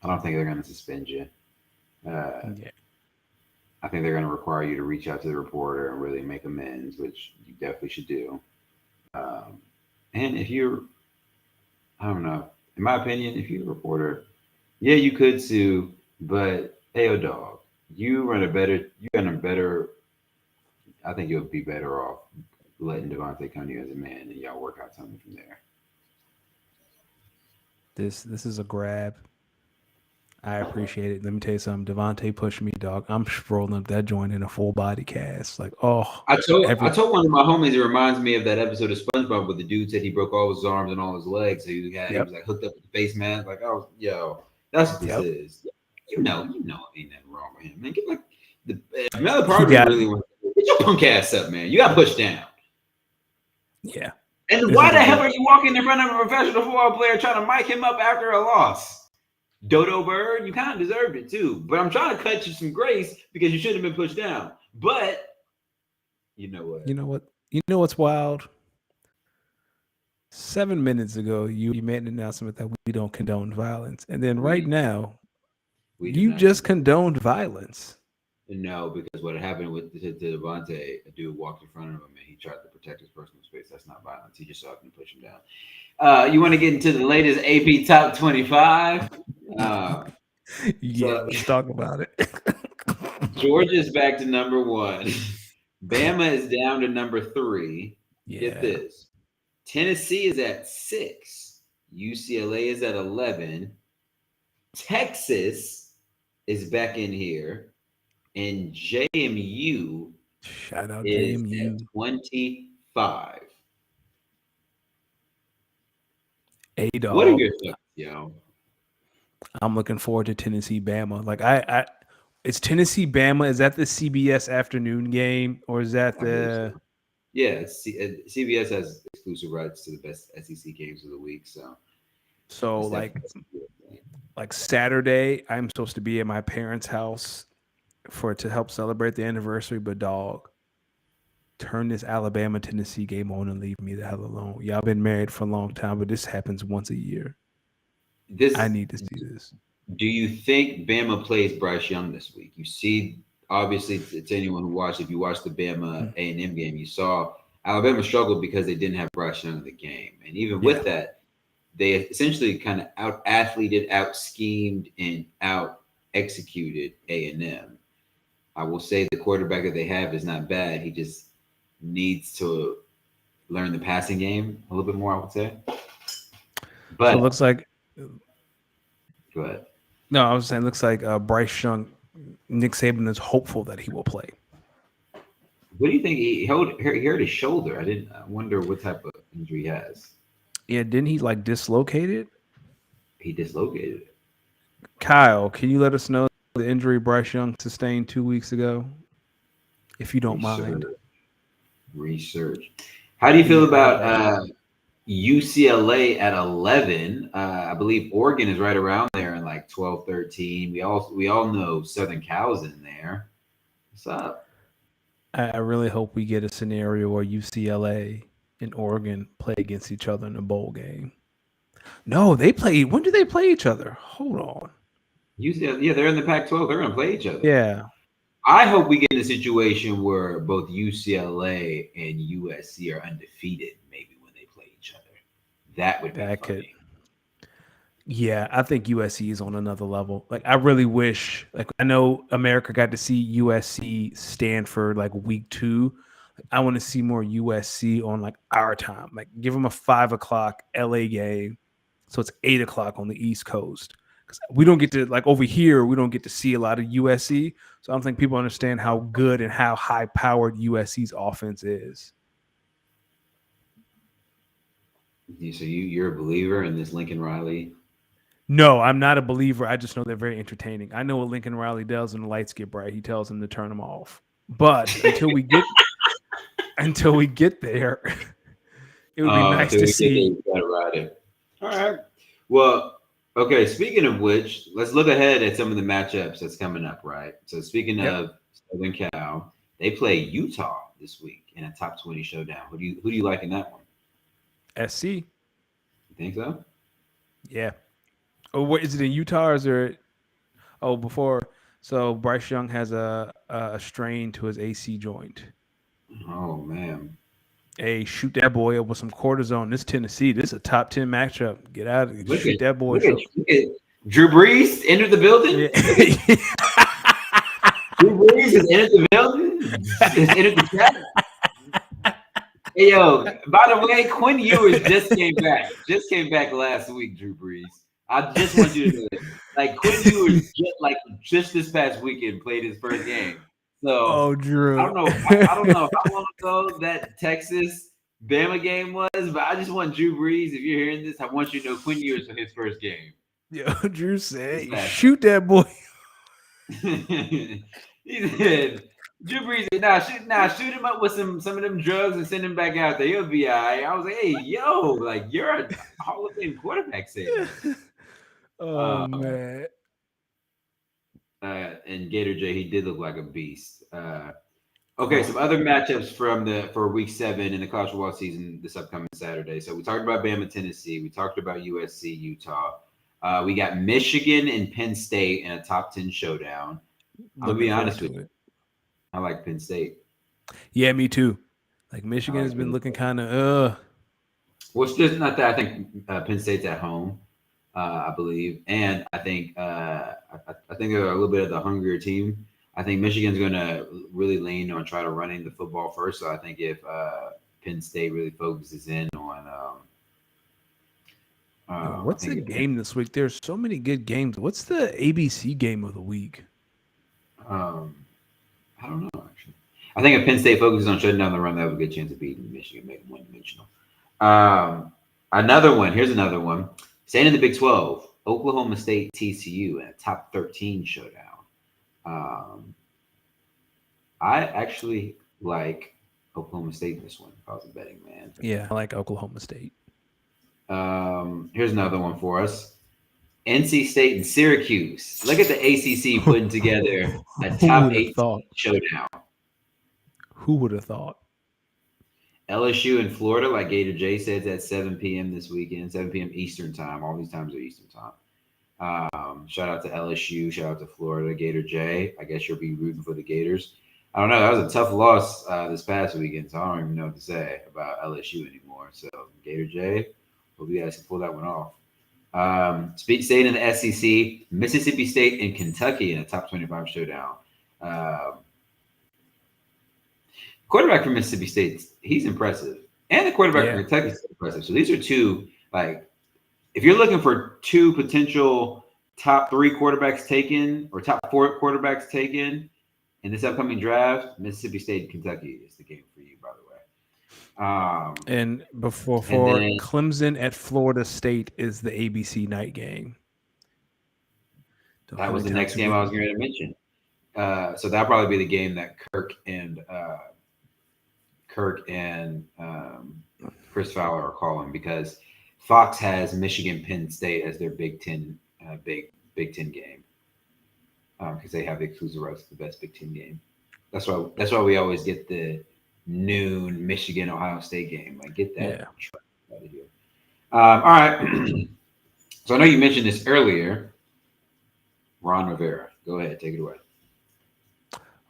I don't think they're gonna suspend you. Uh, yeah. I think they're gonna require you to reach out to the reporter and really make amends, which you definitely should do. Um, and if you're, I don't know, in my opinion, if you're a reporter, yeah, you could sue, but hey, oh dog, you run a better. I think you'll be better off letting Devontae come to you as a man, and y'all work out something from there. This is a grab. I appreciate it. Let me tell you something. Devontae pushed me, dog. I'm scrolling up that joint in a full body cast. Like, oh, I every told one of my homies it reminds me of that episode of SpongeBob where the dude said he broke all his arms and all his legs, so he was yep, like hooked up with the face mask. Like, oh, yo, that's what this yep. is. Ain't nothing wrong with him, man. Get like the another He part of me got really wants get your punk ass up, man. You got pushed down. yeah. And This why is a the hell grab. are you walking in front of a professional football player trying to mic him up after a loss? Dodo Bird, you kind of deserved it too. But I'm trying to cut you some grace because you shouldn't have been pushed down. But you know what? You know what? You know what's wild? 7 minutes ago, you made an announcement that we don't condone violence, and then right We now, we do you not just condone. condoned violence. No, because what happened with to Devontae, a dude walked in front of him and he tried to protect his personal space. That's not violence. He just saw him and pushed him down. You want to get into the latest AP Top 25? Yeah, So let's talk about it. Georgia's back to number one. Bama is down to number three. Get Yeah, this. Tennessee is at 6. UCLA is at 11. Texas is back in here. And JMU shout out is at JMU. 25. A What are dog. your thoughts, yo? I'm looking forward to Tennessee Bama. Like it's Tennessee Bama. Is that the CBS afternoon game or is that I believe so. the Yeah, CBS has exclusive rights to the best SEC games of the week. So so it's like definitely like Saturday, I'm supposed to be at my parents' house to help celebrate the anniversary, but dog, turn this Alabama Tennessee game on and leave me the hell alone. Y'all been married for a long time, but this happens once a year. I This need to see this. Do you think Bama plays Bryce Young this week? You see, obviously, to anyone who watched, if you watched the Bama Hmm. A&M game, you saw Alabama struggled because they didn't have Bryce Young in the game, and even with Yeah. that, they essentially kind of out athleted, out schemed, and out executed A&M. I will say the quarterback that they have is not bad. He just needs to learn the passing game a little bit more, I would say. So But it looks like go ahead. no, I was saying looks like Bryce Young, Nick Saban is hopeful that he will play. What do you think? He hurt his shoulder. I didn't. I wonder what type of injury he has. Yeah, didn't he like dislocate it? He dislocated it. Kyle, can you let us know the injury Bryce Young sustained 2 weeks ago, if you don't Research. mind? Research. How do you feel Yeah, I about got you. UCLA at 11? I believe Oregon is right around there in like 12, 13. We all know Southern Cal's in there. What's up? I really hope we get a scenario where UCLA and Oregon play against each other in a bowl game. No, they play. When do they play each other? Hold on. UCLA, yeah, they're in the Pac-12. They're going to play each other. Yeah, I hope we get in a situation where both UCLA and USC are undefeated, maybe when they play each other. That would be that could. funny. Yeah, I think USC is on another level. Like, I really wish. Like, I know America got to see USC Stanford like week 2. Like, I want to see more USC on like our time. Like, give them a 5 o'clock LA game, so it's 8 o'clock on the East Coast. Because we don't get to like over here, we don't get to see a lot of USC. So I don't think people understand how good and how high powered USC's offense is. So you're a believer in this Lincoln Riley? No, I'm not a believer. I just know they're very entertaining. I know what Lincoln Riley does when the lights get bright. He tells them to turn them off. But until we get there, it would be Oh, nice until to we get there, see. we gotta ride it. All right. Well, okay. Speaking of which, let's look ahead at some of the matchups that's coming up. Right. So speaking Yep, of Southern Cal, they play Utah this week in a top 20 showdown. Who do you like in that one? SC. You think so? Yeah. Oh, what is it in Utah? Or is there? Oh, before. So Bryce Young has a strain to his AC joint. Oh man. Hey, shoot that boy up with some cortisone. This Tennessee, this is a top 10 matchup. Get out, Look shoot at that boy. look at look at Drew Brees entered the building. Yeah. Look at Drew Brees has entered the building. Has entered the chat. Hey yo, by the way, Quinn Ewers just came back. Just came back last week, Drew Brees. I just want you to know that. Like Quinn Ewers just this past weekend played his first game. So Oh, I Drew. don't know. I don't know how long ago that Texas Bama game was, but I just want Drew Brees. If you're hearing this, I want you to know Quinn Ewers for his first game Yo, Drew this said, past shoot that boy. He said, Drew Brees, shoot him up with some of them drugs and send him back out there. He'll be all right. I was like, hey, yo, like you're a Hall of Fame quarterback saying this. Oh, Um, man. and Gator J, he did look like a beast. Okay, some Oh, other matchups for week 7 in the college football season this upcoming Saturday. So we talked about Bama, Tennessee. We talked about USC, Utah. We got Michigan and Penn State in a top 10 showdown. I'm gonna be looking forward honest with to you. it. I like Penn State. Yeah, me too. Like, I Michigan has like been Penn looking State. kind of, Well, it's just not that I think Penn State's at home. I believe, and I think I think they're a little bit of the hungrier team. I think Michigan's going to really lean on try to running the football first. So I think if Penn State really focuses in on, I what's the think if game this week? There's so many good games. What's the ABC game of the week? um, I don't know actually. I think if Penn State focuses on shutting down the run, they have a good chance of beating Michigan, make them one dimensional. Um, another one. Here's another one. Staying in the Big 12, Oklahoma State, TCU, in a top 13 showdown. Um, I actually like Oklahoma State in this one if I was a betting man. Yeah, I like Oklahoma State. Here's another one for us. NC State and Syracuse. Look at the ACC putting together a Who top would have 8 thought? showdown. Who would have thought? LSU in Florida, like Gator J says, at 7 p.m. this weekend, 7 p.m. Eastern time. All these times are Eastern time. Shout out to LSU. Shout out to Florida. Gator J. I guess you'll be rooting for the Gators. I don't know. That was a tough loss this past weekend, so I don't even know what to say about LSU anymore. So Gator J, hope you guys can pull that one off. Staying in the SEC, Mississippi State and Kentucky in a top 25 showdown. Quarterback for Mississippi State, he's impressive. And the quarterback for Kentucky is impressive. So these are two, like, if you're looking for two potential top 3 quarterbacks taken or top 4 quarterbacks taken in this upcoming draft, Mississippi State and Kentucky is the game for you, by the way. And before Clemson at Florida State is the ABC night game. That was the next game I was going to mention. So that'll probably be the game that Kirk and Chris Fowler are calling, because Fox has Michigan Penn State as their Big Ten Big Ten game, because they have the exclusive rights to the best Big Ten game. That's why we always get the noon Michigan Ohio State game. Like, get that out of here. All right. So I know you mentioned this earlier. Ron Rivera, go ahead, take it away.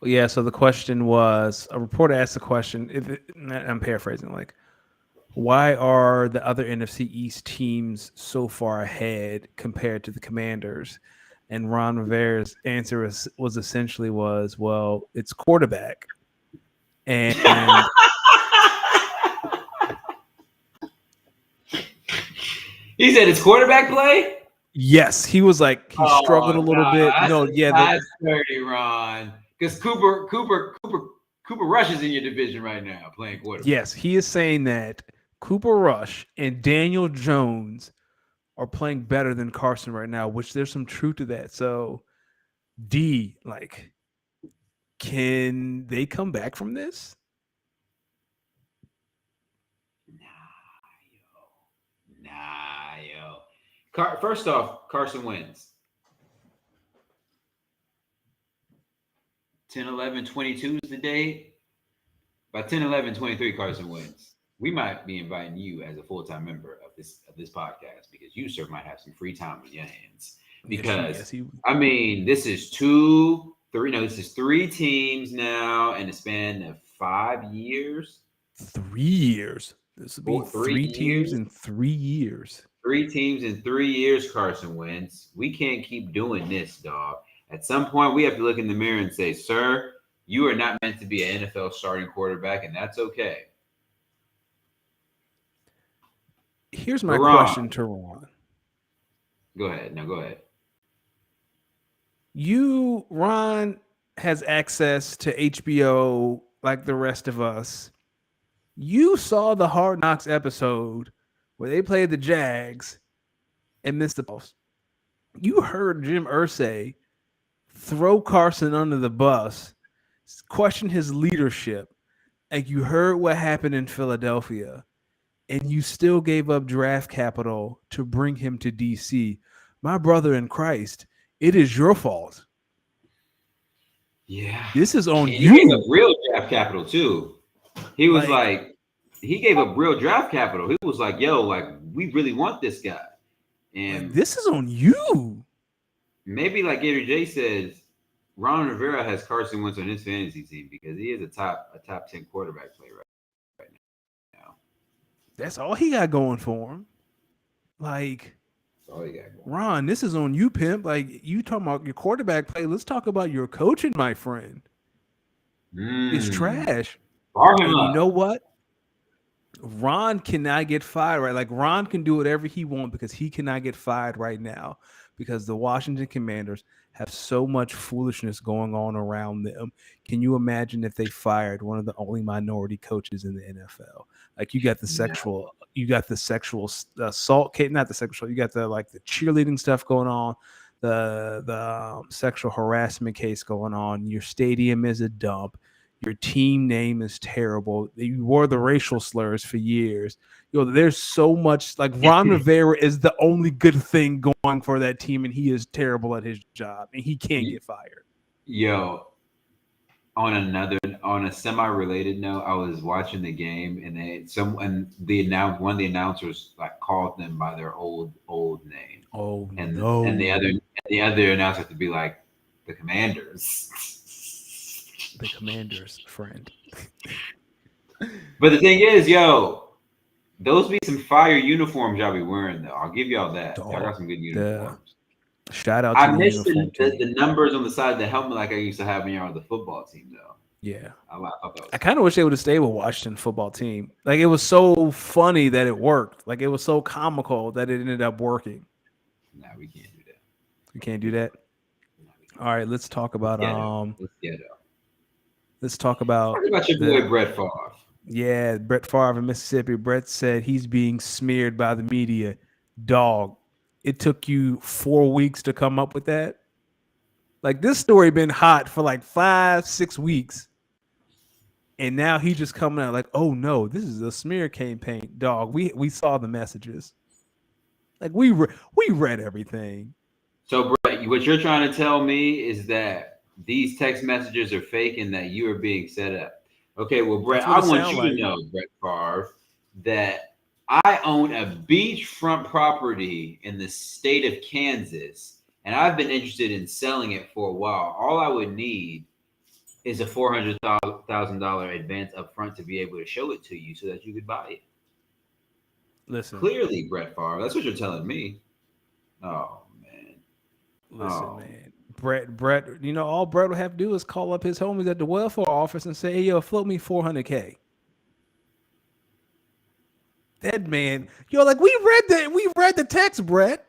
Yeah, so the question was, a reporter asked the question, I'm paraphrasing, like, why are the other NFC East teams so far ahead compared to the Commanders? And Ron Rivera's answer was essentially, well, it's quarterback. And he said it's quarterback play? Yes, he was like, he struggled a little bit. That's dirty, Ron. Because Cooper Rush is in your division right now playing quarterback. Yes, he is saying that Cooper Rush and Daniel Jones are playing better than Carson right now, which there's some truth to that. So, D, like, can they come back from this? Nah, yo. First off, Carson wins. 10-11-22 is the date. By 10-11-23, Carson wins. We might be inviting you as a full-time member of this podcast, because you, sir, might have some free time on your hands. Because I mean, this is 3 teams now in the span of 5 years. 3 years. This will be 3 teams in 3 years. 3 teams in 3 years, Carson wins. We can't keep doing this, dog. At some point, we have to look in the mirror and say, sir, you are not meant to be an NFL starting quarterback, and that's okay. Here's my question to Ron. Go ahead. No, go ahead. Ron has access to HBO like the rest of us. You saw the Hard Knocks episode where they played the Jags and missed the post. You heard Jim Irsay throw Carson under the bus, question his leadership, and you heard what happened in Philadelphia, and you still gave up draft capital to bring him to DC. My brother in Christ, it is your fault. Yeah. This is on you. He gave up real draft capital too. He was like, he gave up real draft capital. He was like, yo, like, we really want this guy. And this is on you. Maybe, like Gator J says, Ron Rivera has Carson Wentz on his fantasy team because he is a top 10 quarterback player right now. That's all he got going for him. Like, that's all he got going. Ron, this is on you, pimp. Like, you talking about your quarterback play. Let's talk about your coaching, my friend. It's trash. And you know what? Ron cannot get fired, right? Like, Ron can do whatever he wants because he cannot get fired right now because the Washington Commanders have so much foolishness going on around them. Can you imagine if they fired one of the only minority coaches in the NFL? Like, you got the sexual assault case, not the sexual, you got the cheerleading stuff going on, the sexual harassment case going on. Your stadium is a dump. Your team name is terrible. You wore the racial slurs for years. There's so much. Like Ron Rivera is the only good thing going for that team, and he is terrible at his job, and he can't get fired. Yo, on a semi-related note, I was watching the game, and one of the announcers like called them by their old name. Oh and no! and the other announcer to be like the Commanders. The Commanders, friend. But the thing is, yo, those be some fire uniforms y'all be wearing though. I'll give y'all that. Y'all got some good uniforms. Shout out to I the miss uniform team. the numbers on the side of the helmet like I used to have when you're on the football team though. Yeah. I kind of wish they would have stayed with Washington football team. Like it was so funny that it worked. Like it was so comical that it ended up working. Nah, we can't do that. We can't do that. All right, let's talk about Let's talk about your boy Brett Favre. Yeah, Brett Favre in Mississippi. Brett said he's being smeared by the media. Dog, it took you 4 weeks to come up with that. Like this story been hot for like 5-6 weeks. And now he just coming out like, oh no, this is a smear campaign, dog. We saw the messages, like we read everything. So, Brett, what you're trying to tell me is that these text messages are fake and that you are being set up. Okay, well, Brett, I want you to know, Brett Favre, that I own a beachfront property in the state of Kansas, and I've been interested in selling it for a while. All I would need is a $400,000 advance up front to be able to show it to you so that you could buy it. Listen. Clearly, Brett Favre, that's what you're telling me. Oh, man. Listen, man. Brett, all Brett would have to do is call up his homies at the welfare office and say, hey, yo, float me $400K. That man, like we read the text, Brett.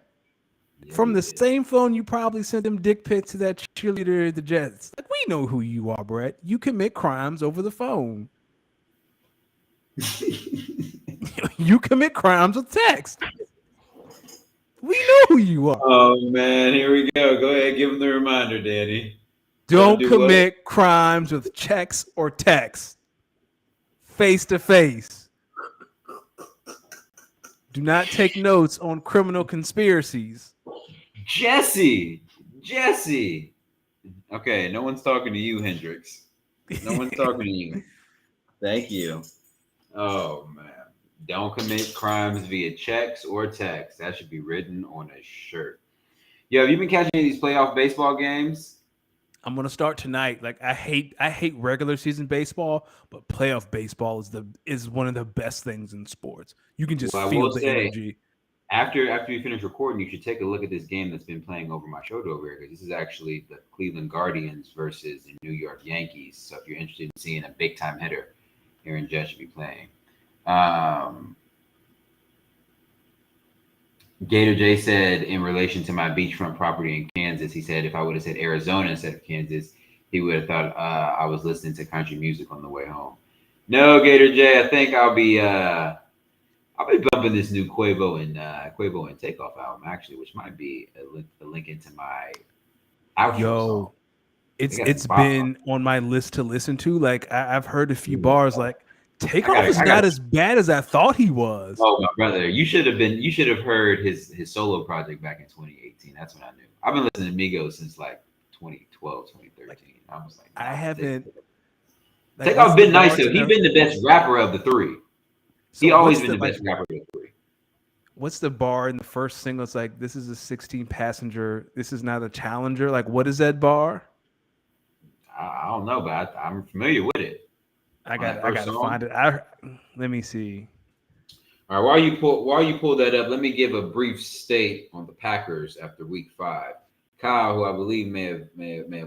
From the same phone you probably sent them dick pics to that cheerleader at the Jets. Like, we know who you are, Brett. You commit crimes over the phone. You commit crimes with text. We know who you are. Oh, man. Here we go. Go ahead. Give him the reminder, Daddy. Don't commit crimes with checks or text. Face to face. Do not take notes on criminal conspiracies. Jesse. Okay, no one's talking to you, Hendrix. No one's talking to you. Thank you. Oh, man. Don't commit crimes via checks or text. That should be written on a shirt. Yo, have you been catching any of these playoff baseball games? I'm gonna start tonight. Like I hate regular season baseball, but playoff baseball is one of the best things in sports. You can just feel the energy. After you finish recording, you should take a look at this game that's been playing over my shoulder over here, because this is actually the Cleveland Guardians versus the New York Yankees. So if you're interested in seeing a big time hitter, Aaron Judge should be playing. Gator J said, in relation to my beachfront property in Kansas, he said if I would have said Arizona instead of Kansas, he would have thought I was listening to country music on the way home. No, Gator J, I think I'll be bumping this new Quavo and Takeoff album, actually, which might be a link into my outro song. It's been on my list to listen to. Like I've heard a few bars. Like Takeoff is not as bad as I thought he was. Oh, my brother, you should have heard his solo project back in 2018. That's when I knew. I've been listening to Migos since like 2012, 2013. I was like, I haven't. Takeoff's been nice though. He's been the best rapper of the three. So he always been the best rapper of the three. What's the bar in the first single? It's like, this is a 16 passenger. This is not a Challenger. Like, what is that bar? I don't know, but I'm familiar with it. I gotta find it. Let me see. All right, while you pull that up, let me give a brief state on the Packers after Week 5. Kyle, who I believe may have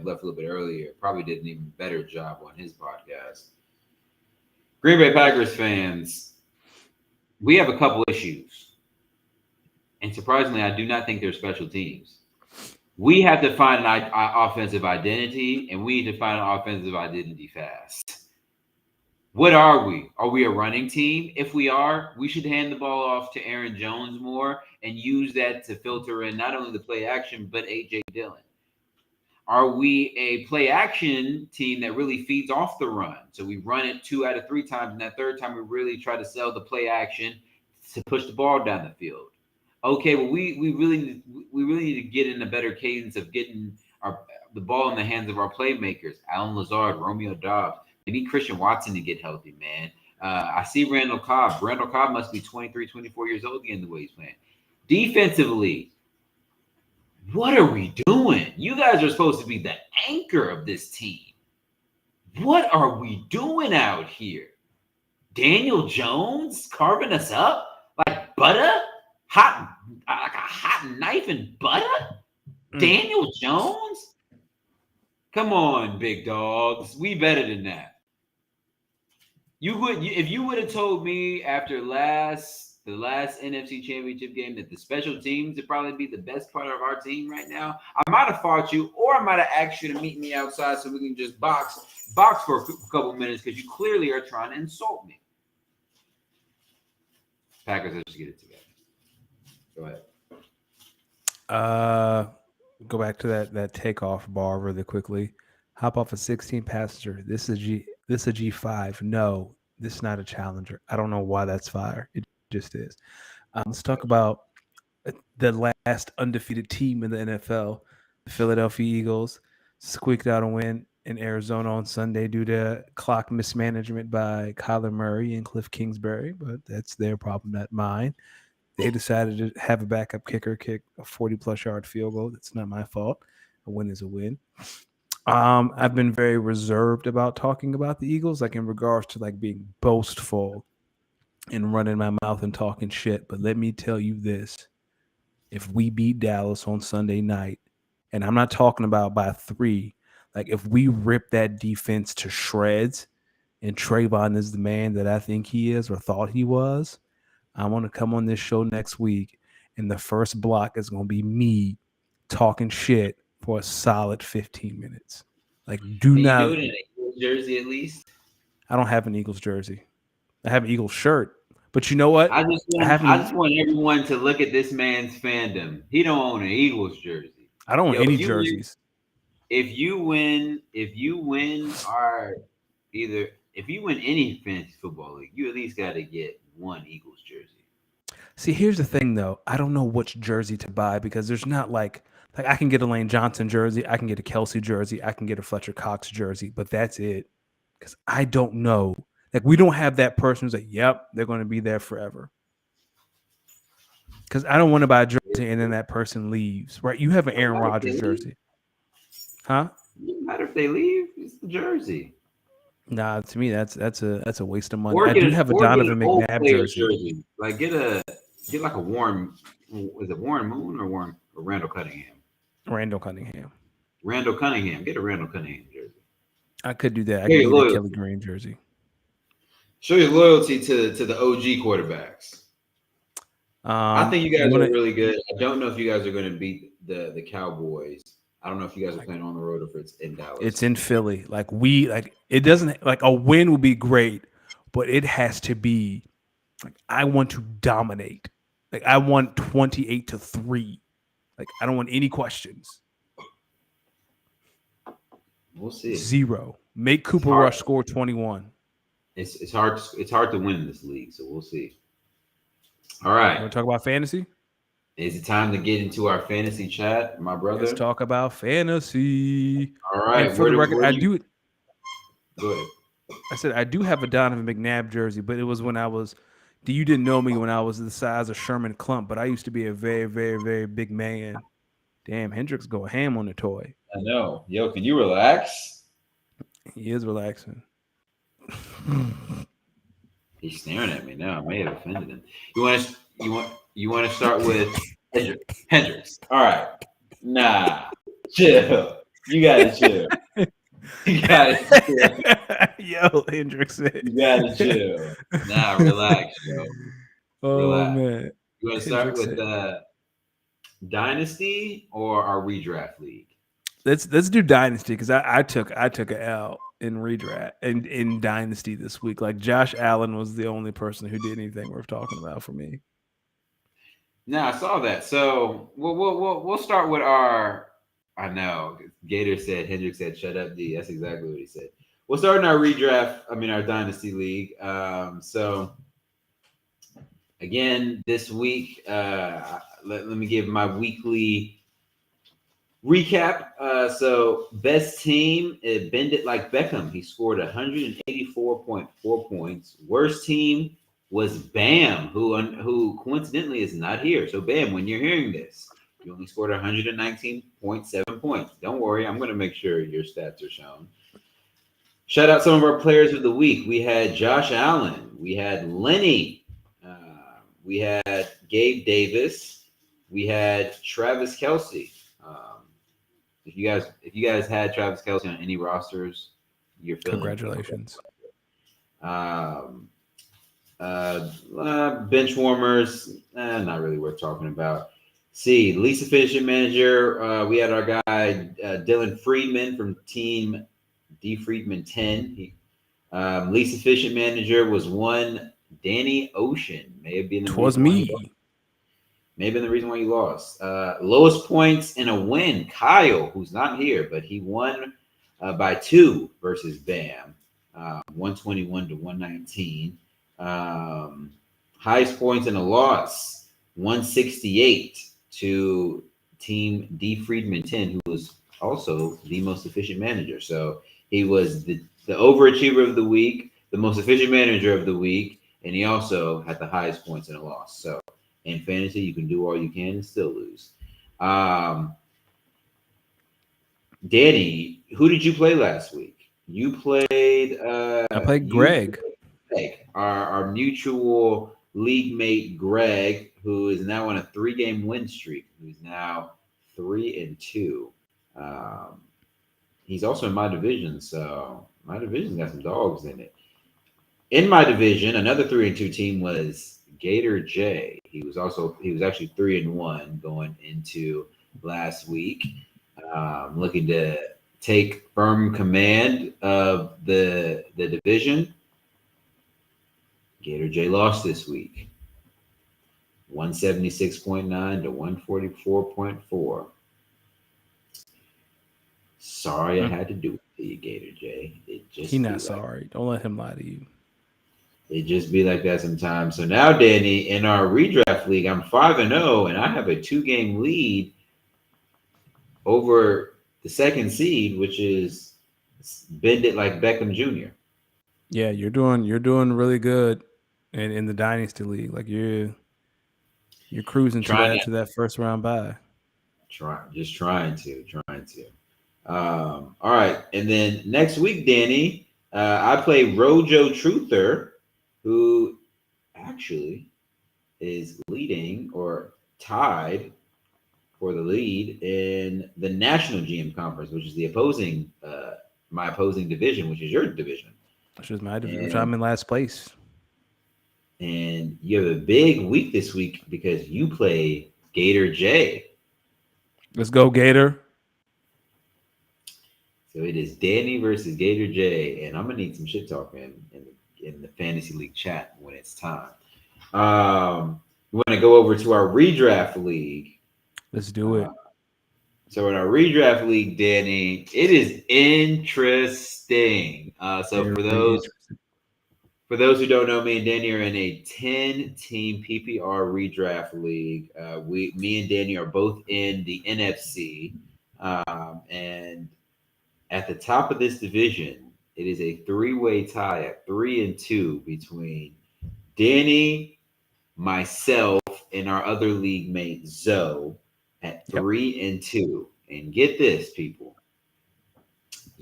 left a little bit earlier, probably did an even better job on his podcast. Green Bay Packers fans, we have a couple issues, and surprisingly, I do not think they're special teams. We have to find an offensive identity, and we need to find an offensive identity fast. What are we? Are we a running team? If we are, we should hand the ball off to Aaron Jones more and use that to filter in not only the play action, but A.J. Dillon. Are we a play action team that really feeds off the run? So we run it 2 out of 3 times, and that third time we really try to sell the play action to push the ball down the field. Okay, well we really need to get in a better cadence of getting our the ball in the hands of our playmakers. Alan Lazard, Romeo Dobbs. They need Christian Watson to get healthy, man. I see Randall Cobb. Randall Cobb must be 23, 24 years old again the way he's playing. Defensively, what are we doing? You guys are supposed to be the anchor of this team. What are we doing out here? Daniel Jones carving us up like butter? Hot, like a hot knife and butter? Daniel Jones? Come on, big dogs. We better than that. If you would have told me after the last NFC Championship game that the special teams would probably be the best part of our team right now, I might have fought you, or I might have asked you to meet me outside so we can just box for a couple minutes because you clearly are trying to insult me. Packers, let's just get it together. Go ahead. Go back to that takeoff bar really quickly. Hop off a 16 passenger. This is a G5. No, this is not a Challenger. I don't know why that's fire. It just is. Let's talk about the last undefeated team in the NFL. The Philadelphia Eagles squeaked out a win in Arizona on Sunday due to clock mismanagement by Kyler Murray and Cliff Kingsbury, but that's their problem, not mine. They decided to have a backup kicker kick a 40-plus yard field goal. That's not my fault. A win is a win. I've been very reserved about talking about the Eagles, like in regards to like being boastful and running my mouth and talking shit. But let me tell you this. If we beat Dallas on Sunday night, and I'm not talking about by 3, like if we rip that defense to shreds and Trayvon is the man that I think he is or thought he was, I want to come on this show next week, and the first block is going to be me talking shit for a solid 15 minutes. Like, do Can not. You do it in an Eagles jersey at least? I don't have an Eagles jersey. I have an Eagles shirt. But you know what? I just want everyone to look at this man's fandom. He don't own an Eagles jersey. I don't own any jerseys. If you win any fantasy football league, you at least got to get one Eagles jersey. See, here's the thing, though. I don't know which jersey to buy because there's not like I can get a Lane Johnson jersey, I can get a Kelsey jersey, I can get a Fletcher Cox jersey, but that's it. Because I don't know. Like, we don't have that person who's like, yep, they're going to be there forever. Because I don't want to buy a jersey and then that person leaves, right? You have an Aaron Rodgers jersey. Huh? It doesn't matter if they leave. It's the jersey. Nah, to me, that's a waste of money. I do have a Donovan McNabb jersey. Like get like a Warren. Is it Warren Moon or Randall Cunningham? Randall Cunningham. Get a Randall Cunningham jersey. I could do that. I could get a Kelly Green jersey. Show your loyalty to the OG quarterbacks. I think you guys are really good. I don't know if you guys are going to beat the Cowboys. I don't know if you guys are playing on the road or if it's in Dallas. It's in Philly. It doesn't a win would be great, but it has to be I want to dominate. I want 28-3. I don't want any questions. We'll see. 0. Make Cooper Rush score 21. It's hard to win in this league, so we'll see. All right. Want to talk about fantasy? Is it time to get into our fantasy chat, my brother? Let's talk about fantasy. All right. And for the record, I do. Go ahead. I said I do have a Donovan McNabb jersey, but it was when I was. You didn't know me when I was the size of Sherman Klump, but I used to be a very, very, very big man. Damn, Hendricks go ham on the toy. I know. Yo, can you relax? He is relaxing. He's staring at me now. I may have offended him. You want to start with Hendricks? All right. Nah. Chill. You gotta chill. You gotta chill. Yo, Hendricks. You gotta chill. Nah, relax, yo. Oh relax. Man. You want to start with Dynasty or our redraft league? Let's do Dynasty because I took an L in redraft and in Dynasty this week. Josh Allen was the only person who did anything worth talking about for me. No, I saw that. So we'll start with our I know. Gator said, Hendrick said, shut up, D. That's exactly what he said. We'll start in our redraft, our Dynasty League. So, again, this week, let me give my weekly recap. So, best team, Bend It Like Beckham. He scored 184.4 points. Worst team was Bam, who coincidentally is not here. So, Bam, when you're hearing this, you only scored 119.7 points. Don't worry, I'm going to make sure your stats are shown. Shout out some of our players of the week. We had Josh Allen. We had Lenny. We had Gabe Davis. We had Travis Kelce. Um, if you guys had Travis Kelce on any rosters, you're feeling Congratulations. Um, bench warmers, not really worth talking about. See, least efficient manager. We had our guy Dylan Friedman from Team D Friedman 10. Least efficient manager was one Danny Ocean. May have been the Twas reason why he lost. me. May have been the reason why you lost. Lowest points in a win, Kyle, who's not here, but he won by 2 versus Bam, 121 to 119. Highest points in a loss, 168 to Team D Friedman 10, who was also the most efficient manager. So he was the overachiever of the week, the most efficient manager of the week, and he also had the highest points in a loss. So in fantasy, you can do all you can and still lose. Danny, who did you play last week? You played. I played Greg. Greg, our mutual league mate Greg, who is now on a 3-game win streak. Who's now 3-2. He's also in my division, so my division's got some dogs in it. In my division, another 3-2 team was Gator J. He was actually 3-1 going into last week. Looking to take firm command of the division. Gator J lost this week. 176.9 to 144.4. Sorry I had to do it to you, Gator J. He not sorry. Don't let him lie to you. It just be like that sometimes. So now, Danny, in our redraft league, I'm 5-0, and I have a 2-game lead over the second seed, which is Bend It Like Beckham Jr. Yeah, you're doing really good in the Dynasty League. Like you're cruising to that first round bye. Trying to. All right, and then next week, Danny, I play Rojo Truther, who actually is leading or tied for the lead in the National GM Conference, which is the my opposing division, which is your division. Which is my division, which I'm in last place. And you have a big week this week because you play Gator J. Let's go, Gator. So it is Danny versus Gator J, and I'm gonna need some shit talk in the fantasy league chat when it's time. We want to go over to our redraft league. Let's do it. So in our redraft league, Danny, it is interesting. So for those who don't know, me and Danny are in a 10-team PPR redraft league. Me and Danny are both in the NFC, and at the top of this division, it is a 3-way tie at 3-2 between Danny, myself, and our other league mate Zoe at 3-2. And get this, people.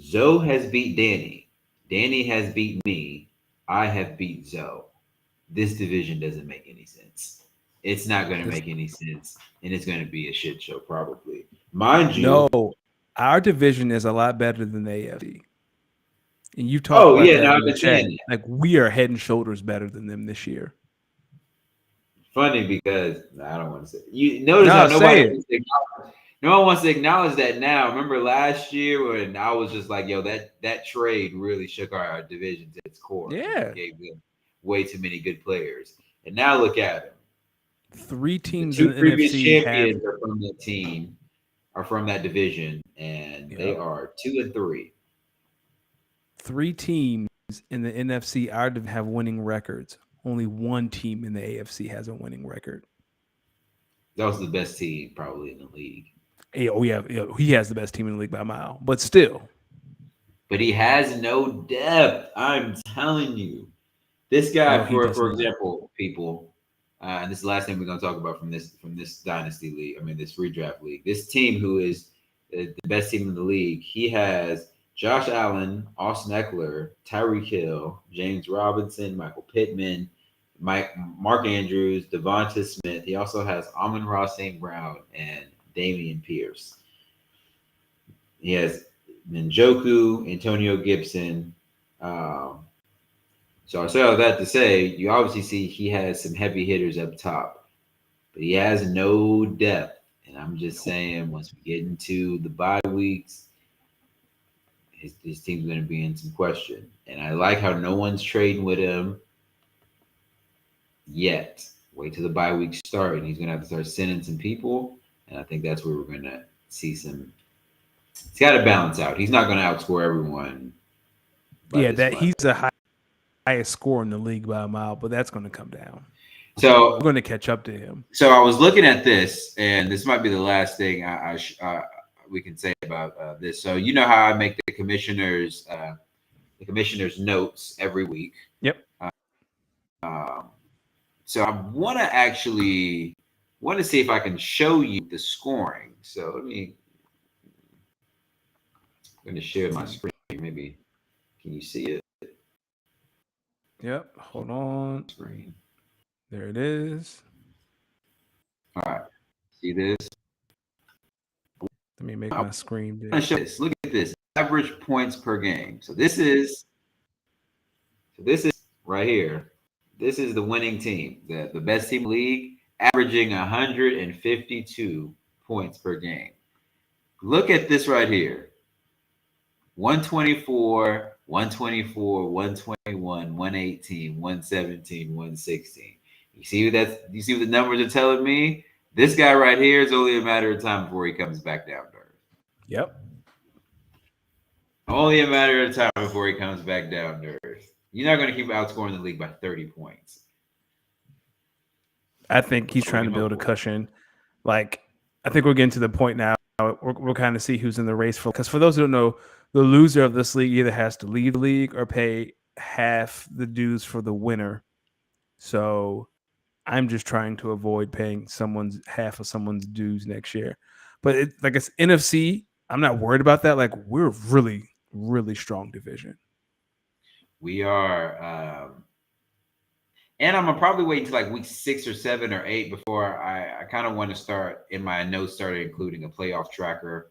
Zoe has beat Danny. Danny has beat me. I have beat Zoe. This division doesn't make any sense. It's not going to make any sense, and it's going to be a shit show probably. Mind you. No, our division is a lot better than the AFC. And you talked about that in the chat. Like we are head and shoulders better than them this year. Funny because I don't want to say. You notice how no one wants to acknowledge that now. Remember last year when I was just like, "Yo, that trade really shook our division to its core." Yeah, gave them way too many good players, and now look at them. 3 teams the 2 in the previous NFC champions are from that team, are from that division, and they Yep. are 2-3. Three teams in the NFC are to have winning records. Only one team in the AFC has a winning record. That was the best team probably in the league. Oh yeah, yeah, he has the best team in the league by a mile. But still, But he has no depth. I'm telling you. This guy, no, he does for not. example, people, and this is the last thing we're going to talk about from this dynasty league. I mean, this redraft league. This team, who is the best team in the league, he has Josh Allen, Austin Eckler, Tyreek Hill, James Robinson, Michael Pittman, Mark Andrews, Devonta Smith. He also has Amon-Ra St. Brown and Damian Pierce. He has Njoku, Antonio Gibson. Um, so I say all that to say, you obviously see he has some heavy hitters up top, but he has no depth. And I'm just saying, once we get into the bye weeks, his team's going to be in some question. And I like how no one's trading with him yet. Wait till the bye weeks start, and he's going to have to start sending some people. And I think that's where we're going to see some. He's got to balance out. He's not going to outscore everyone by Yeah, this that flat. he's the highest score in the league by a mile, but that's going to come down. So We're going to catch up to him. So I was looking at this, and this might be the last thing we can say about this. So you know how I make the commissioners notes every week. Yep. Um, so I want to see if I can show you the scoring. So I'm going to share my screen. Maybe can you see it? Yep. Hold on. Screen. There it is. All right. See this? Let me make my screen I'm big. going to show this. Look at this. Average points per game. So this is right here. This is the winning team, the best team in the league, averaging 152 points per game. Look at this right here. 124, 124, 121, 118, 117, 116. You see what the numbers are telling me? This guy right here is only a matter of time before he comes back down to earth. Yep. Only a matter of time before he comes back down to earth. You're not going to keep outscoring the league by 30 points. I think he's trying to build a cushion. Like, I think we're getting to the point now. We'll kind of see who's in the race for. Because for those who don't know, the loser of this league either has to leave the league or pay half the dues for the winner. So I'm just trying to avoid paying half of someone's dues next year. But like it's NFC, I'm not worried about that. Like we're really, really strong division. We are, and I'm gonna probably wait until like week 6 or 7 or 8 before I kind of want to start in my notes, started including a playoff tracker,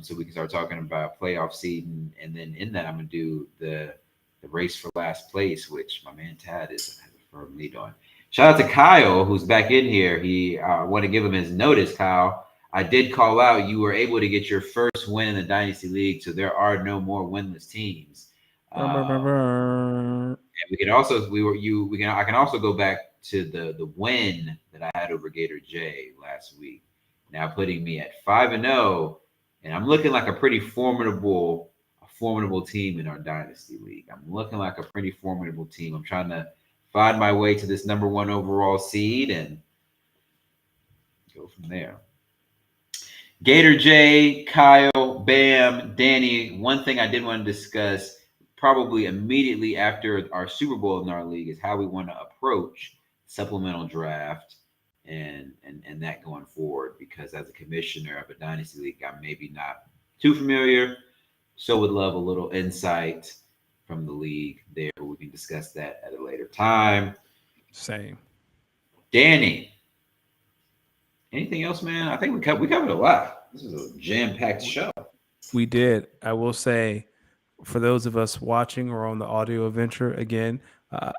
so we can start talking about playoff seeding, and then in that I'm gonna do the race for last place, which my man Tad is a firm lead on. Shout out to Kyle, who's back in here. He want to give him his notice, Kyle. I did call out. You were able to get your first win in the Dynasty League, so there are no more winless teams. And we can also I can also go back to the win that I had over Gator J last week. Now putting me at 5-0, and I'm looking like a pretty formidable team in our Dynasty League. I'm looking like a pretty formidable team. I'm trying to find my way to this number 1 overall seed and go from there. Gator J, Kyle, Bam, Danny. One thing I did want to discuss probably immediately after our Super Bowl in our league is how we want to approach supplemental draft and that going forward. Because as a commissioner of a Dynasty League, I'm maybe not too familiar. So would love a little insight from the league there. We can discuss that at a later time. Same. Danny, anything else, man? I think we covered a lot. This is a jam-packed show. We did. I will say, for those of us watching or on the audio adventure, again,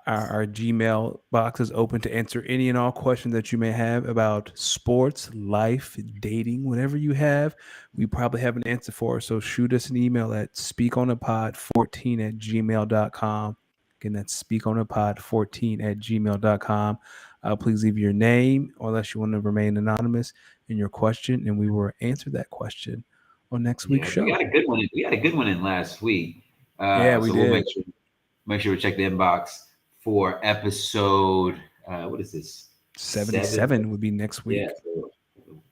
our Gmail box is open to answer any and all questions that you may have about sports, life, dating, whatever you have. We probably have an answer for. So shoot us an email at speakonapod14@gmail.com. Again, that's speakonapod14@gmail.com. Please leave your name, or unless you want to remain anonymous, in your question, and we will answer that question on next week's show. We got a good one. We had a good one in last week. Yeah, we so did. We'll make sure we check the inbox for episode. What is this? 77 would be next week. Yeah, so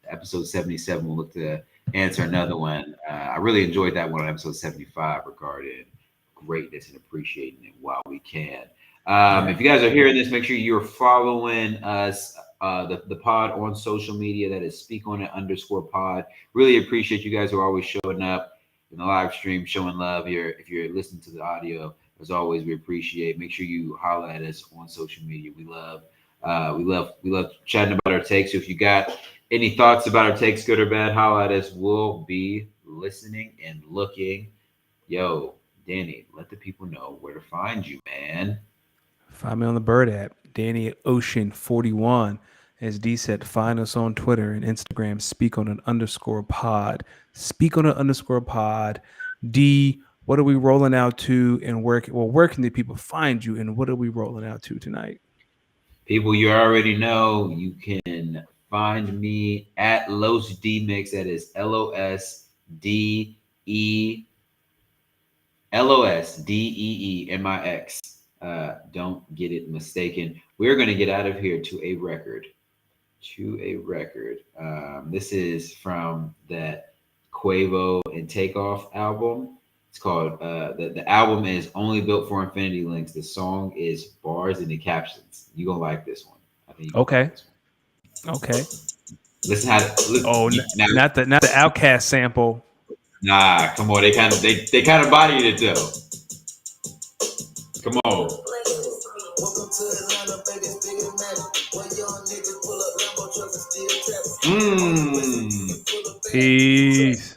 episode 77. We'll look to answer another one. I really enjoyed that one on episode 75 regarding greatness and appreciating it while we can. If you guys are hearing this, make sure you're following us, the pod on social media. That is @speakonit_pod. Really appreciate you guys who are always showing up in the live stream, showing love here. If you're listening to the audio, as always, we appreciate. Make sure you holler at us on social media. We love chatting about our takes. So if you got any thoughts about our takes, good or bad, holler at us. We'll be listening and looking. Yo, Danny, let the people know where to find you, man. Find me on the Bird app, Danny at Ocean41. As D said, find us on Twitter and Instagram, @speakonit_pod. @speakonit_pod. D, what are we rolling out to, and where can the people find you, and what are we rolling out to tonight? People, you already know you can find me at Los D-Mix. That is LOSDEEMIX. Don't get it mistaken. We're going to get out of here to a record. This is from that Quavo and Takeoff album. It's called, the album is Only Built for Infinity Links. The song is Bars in the Captions. You're going to like this one. I think Okay. Like this one. Okay. Listen how not the Outcast sample. Nah, come on. They kind of bodied it though. Come on. Peace.